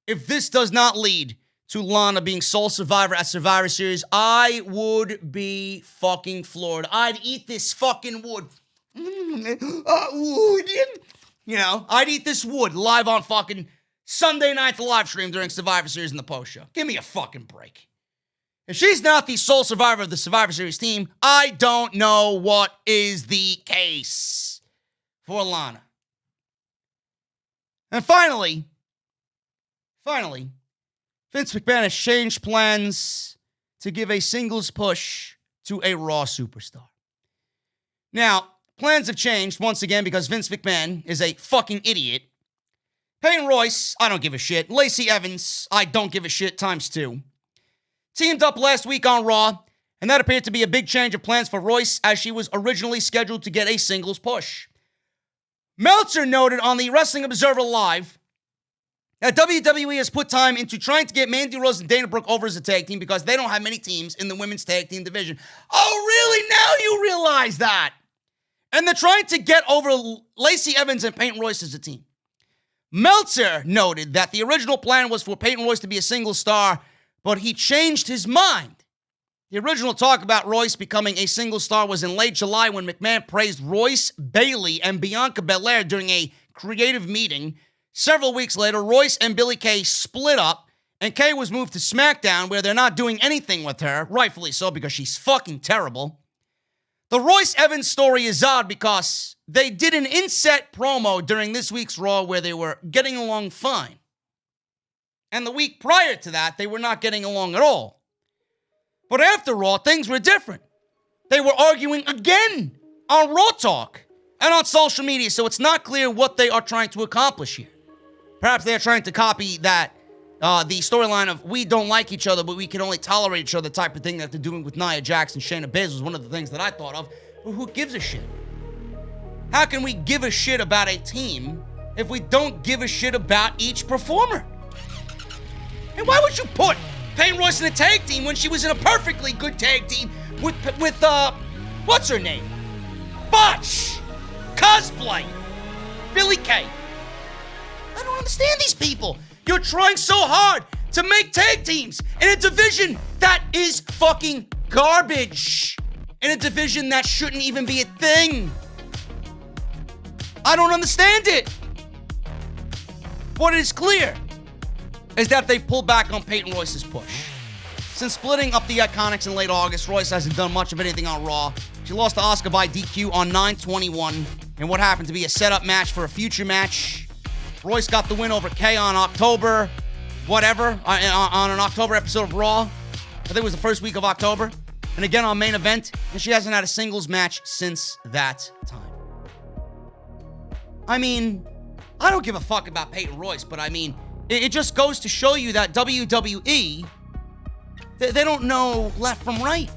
if this does not lead to Lana being sole survivor at Survivor Series, I would be fucking floored. I'd eat this fucking wood. Wood. You know, I'd eat this wood live on fucking Sunday night live stream during Survivor Series in the post show. Give me a fucking break. If she's not the sole survivor of the Survivor Series team, I don't know what is the case for Lana. And finally, Vince McMahon has changed plans to give a singles push to a Raw superstar. Now, plans have changed once again because Vince McMahon is a fucking idiot. Peyton Royce, I don't give a shit. Lacey Evans, I don't give a shit ×2. Teamed up last week on Raw, and that appeared to be a big change of plans for Royce as she was originally scheduled to get a singles push. Meltzer noted on the Wrestling Observer Live that WWE has put time into trying to get Mandy Rose and Dana Brooke over as a tag team because they don't have many teams in the women's tag team division. Oh, really? Now you realize that? And they're trying to get over Lacey Evans and Peyton Royce as a team. Meltzer noted that the original plan was for Peyton Royce to be a single star, but he changed his mind. The original talk about Royce becoming a single star was in late July when McMahon praised Royce, Bayley, and Bianca Belair during a creative meeting. Several weeks later, Royce and Billie Kay split up, and Kay was moved to SmackDown, where they're not doing anything with her, rightfully so, because she's fucking terrible. The Royce Evans story is odd because they did an inset promo during this week's Raw where they were getting along fine. And the week prior to that, they were not getting along at all. But after Raw, things were different. They were arguing again on Raw Talk and on social media, so it's not clear what they are trying to accomplish here. Perhaps they are trying to copy that, the storyline of we don't like each other, but we can only tolerate each other type of thing that they're doing with Nia Jax and Shayna Baszler was one of the things that I thought of. But who gives a shit? How can we give a shit about a team if we don't give a shit about each performer? And why would you put Peyton Royce in a tag team when she was in a perfectly good tag team with what's her name? Botch! Cosplay! Billie Kay. I don't understand these people. You're trying so hard to make tag teams in a division that is fucking garbage. In a division that shouldn't even be a thing. I don't understand it. What is clear is that they pulled back on Peyton Royce's push. Since splitting up the Iconics in late August, Royce hasn't done much of anything on Raw. She lost to Asuka by DQ on 9/21 in what happened to be a setup match for a future match. Royce got the win over Kay on October, on an October episode of Raw. I think it was the first week of October. And again on Main Event, and she hasn't had a singles match since that time. I mean, I don't give a fuck about Peyton Royce, but I mean, it just goes to show you that WWE, they don't know left from right.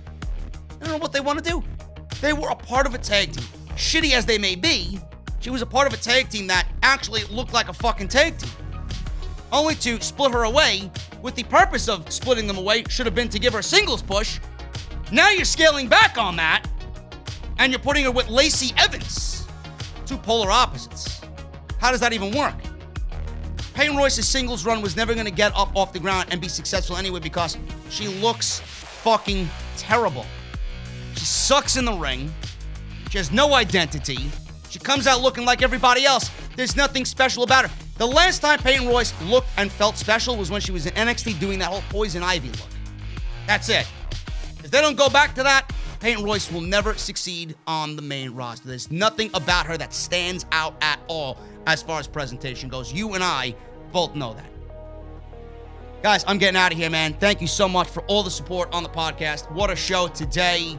They don't know what they want to do. They were a part of a tag team. Shitty as they may be, she was a part of a tag team that actually looked like a fucking tag team. Only to split her away with the purpose of splitting them away should have been to give her a singles push. Now you're scaling back on that, and you're putting her with Lacey Evans. Two polar opposites. How does that even work? Peyton Royce's singles run was never going to get up off the ground and be successful anyway because she looks fucking terrible. She sucks in the ring. She has no identity. She comes out looking like everybody else. There's nothing special about her. The last time Peyton Royce looked and felt special was when she was in NXT doing that whole Poison Ivy look. That's it. If they don't go back to that, Peyton Royce will never succeed on the main roster. There's nothing about her that stands out at all as far as presentation goes. You and I both know that. Guys, I'm getting out of here, man. Thank you so much for all the support on the podcast. What a show today.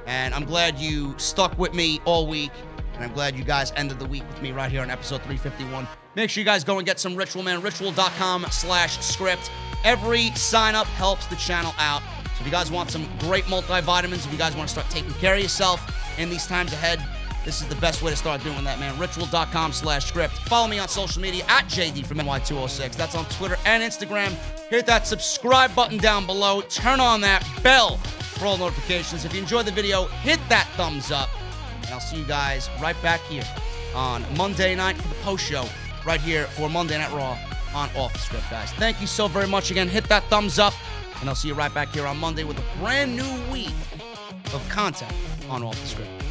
And I'm glad you stuck with me all week. And I'm glad you guys ended the week with me right here on episode 351. Make sure you guys go and get some Ritual, man. Ritual.com/script. Every sign up helps the channel out. So if you guys want some great multivitamins, if you guys want to start taking care of yourself in these times ahead, this is the best way to start doing that, man. Ritual.com/script. Follow me on social media at JD from NY206. That's on Twitter and Instagram. Hit that subscribe button down below. Turn on that bell for all notifications. If you enjoyed the video, hit that thumbs up. And I'll see you guys right back here on Monday night for the post show, right here for Monday Night Raw on Off the Script, guys. Thank you so very much again. Hit that thumbs up, and I'll see you right back here on Monday with a brand new week of content on Off the Script.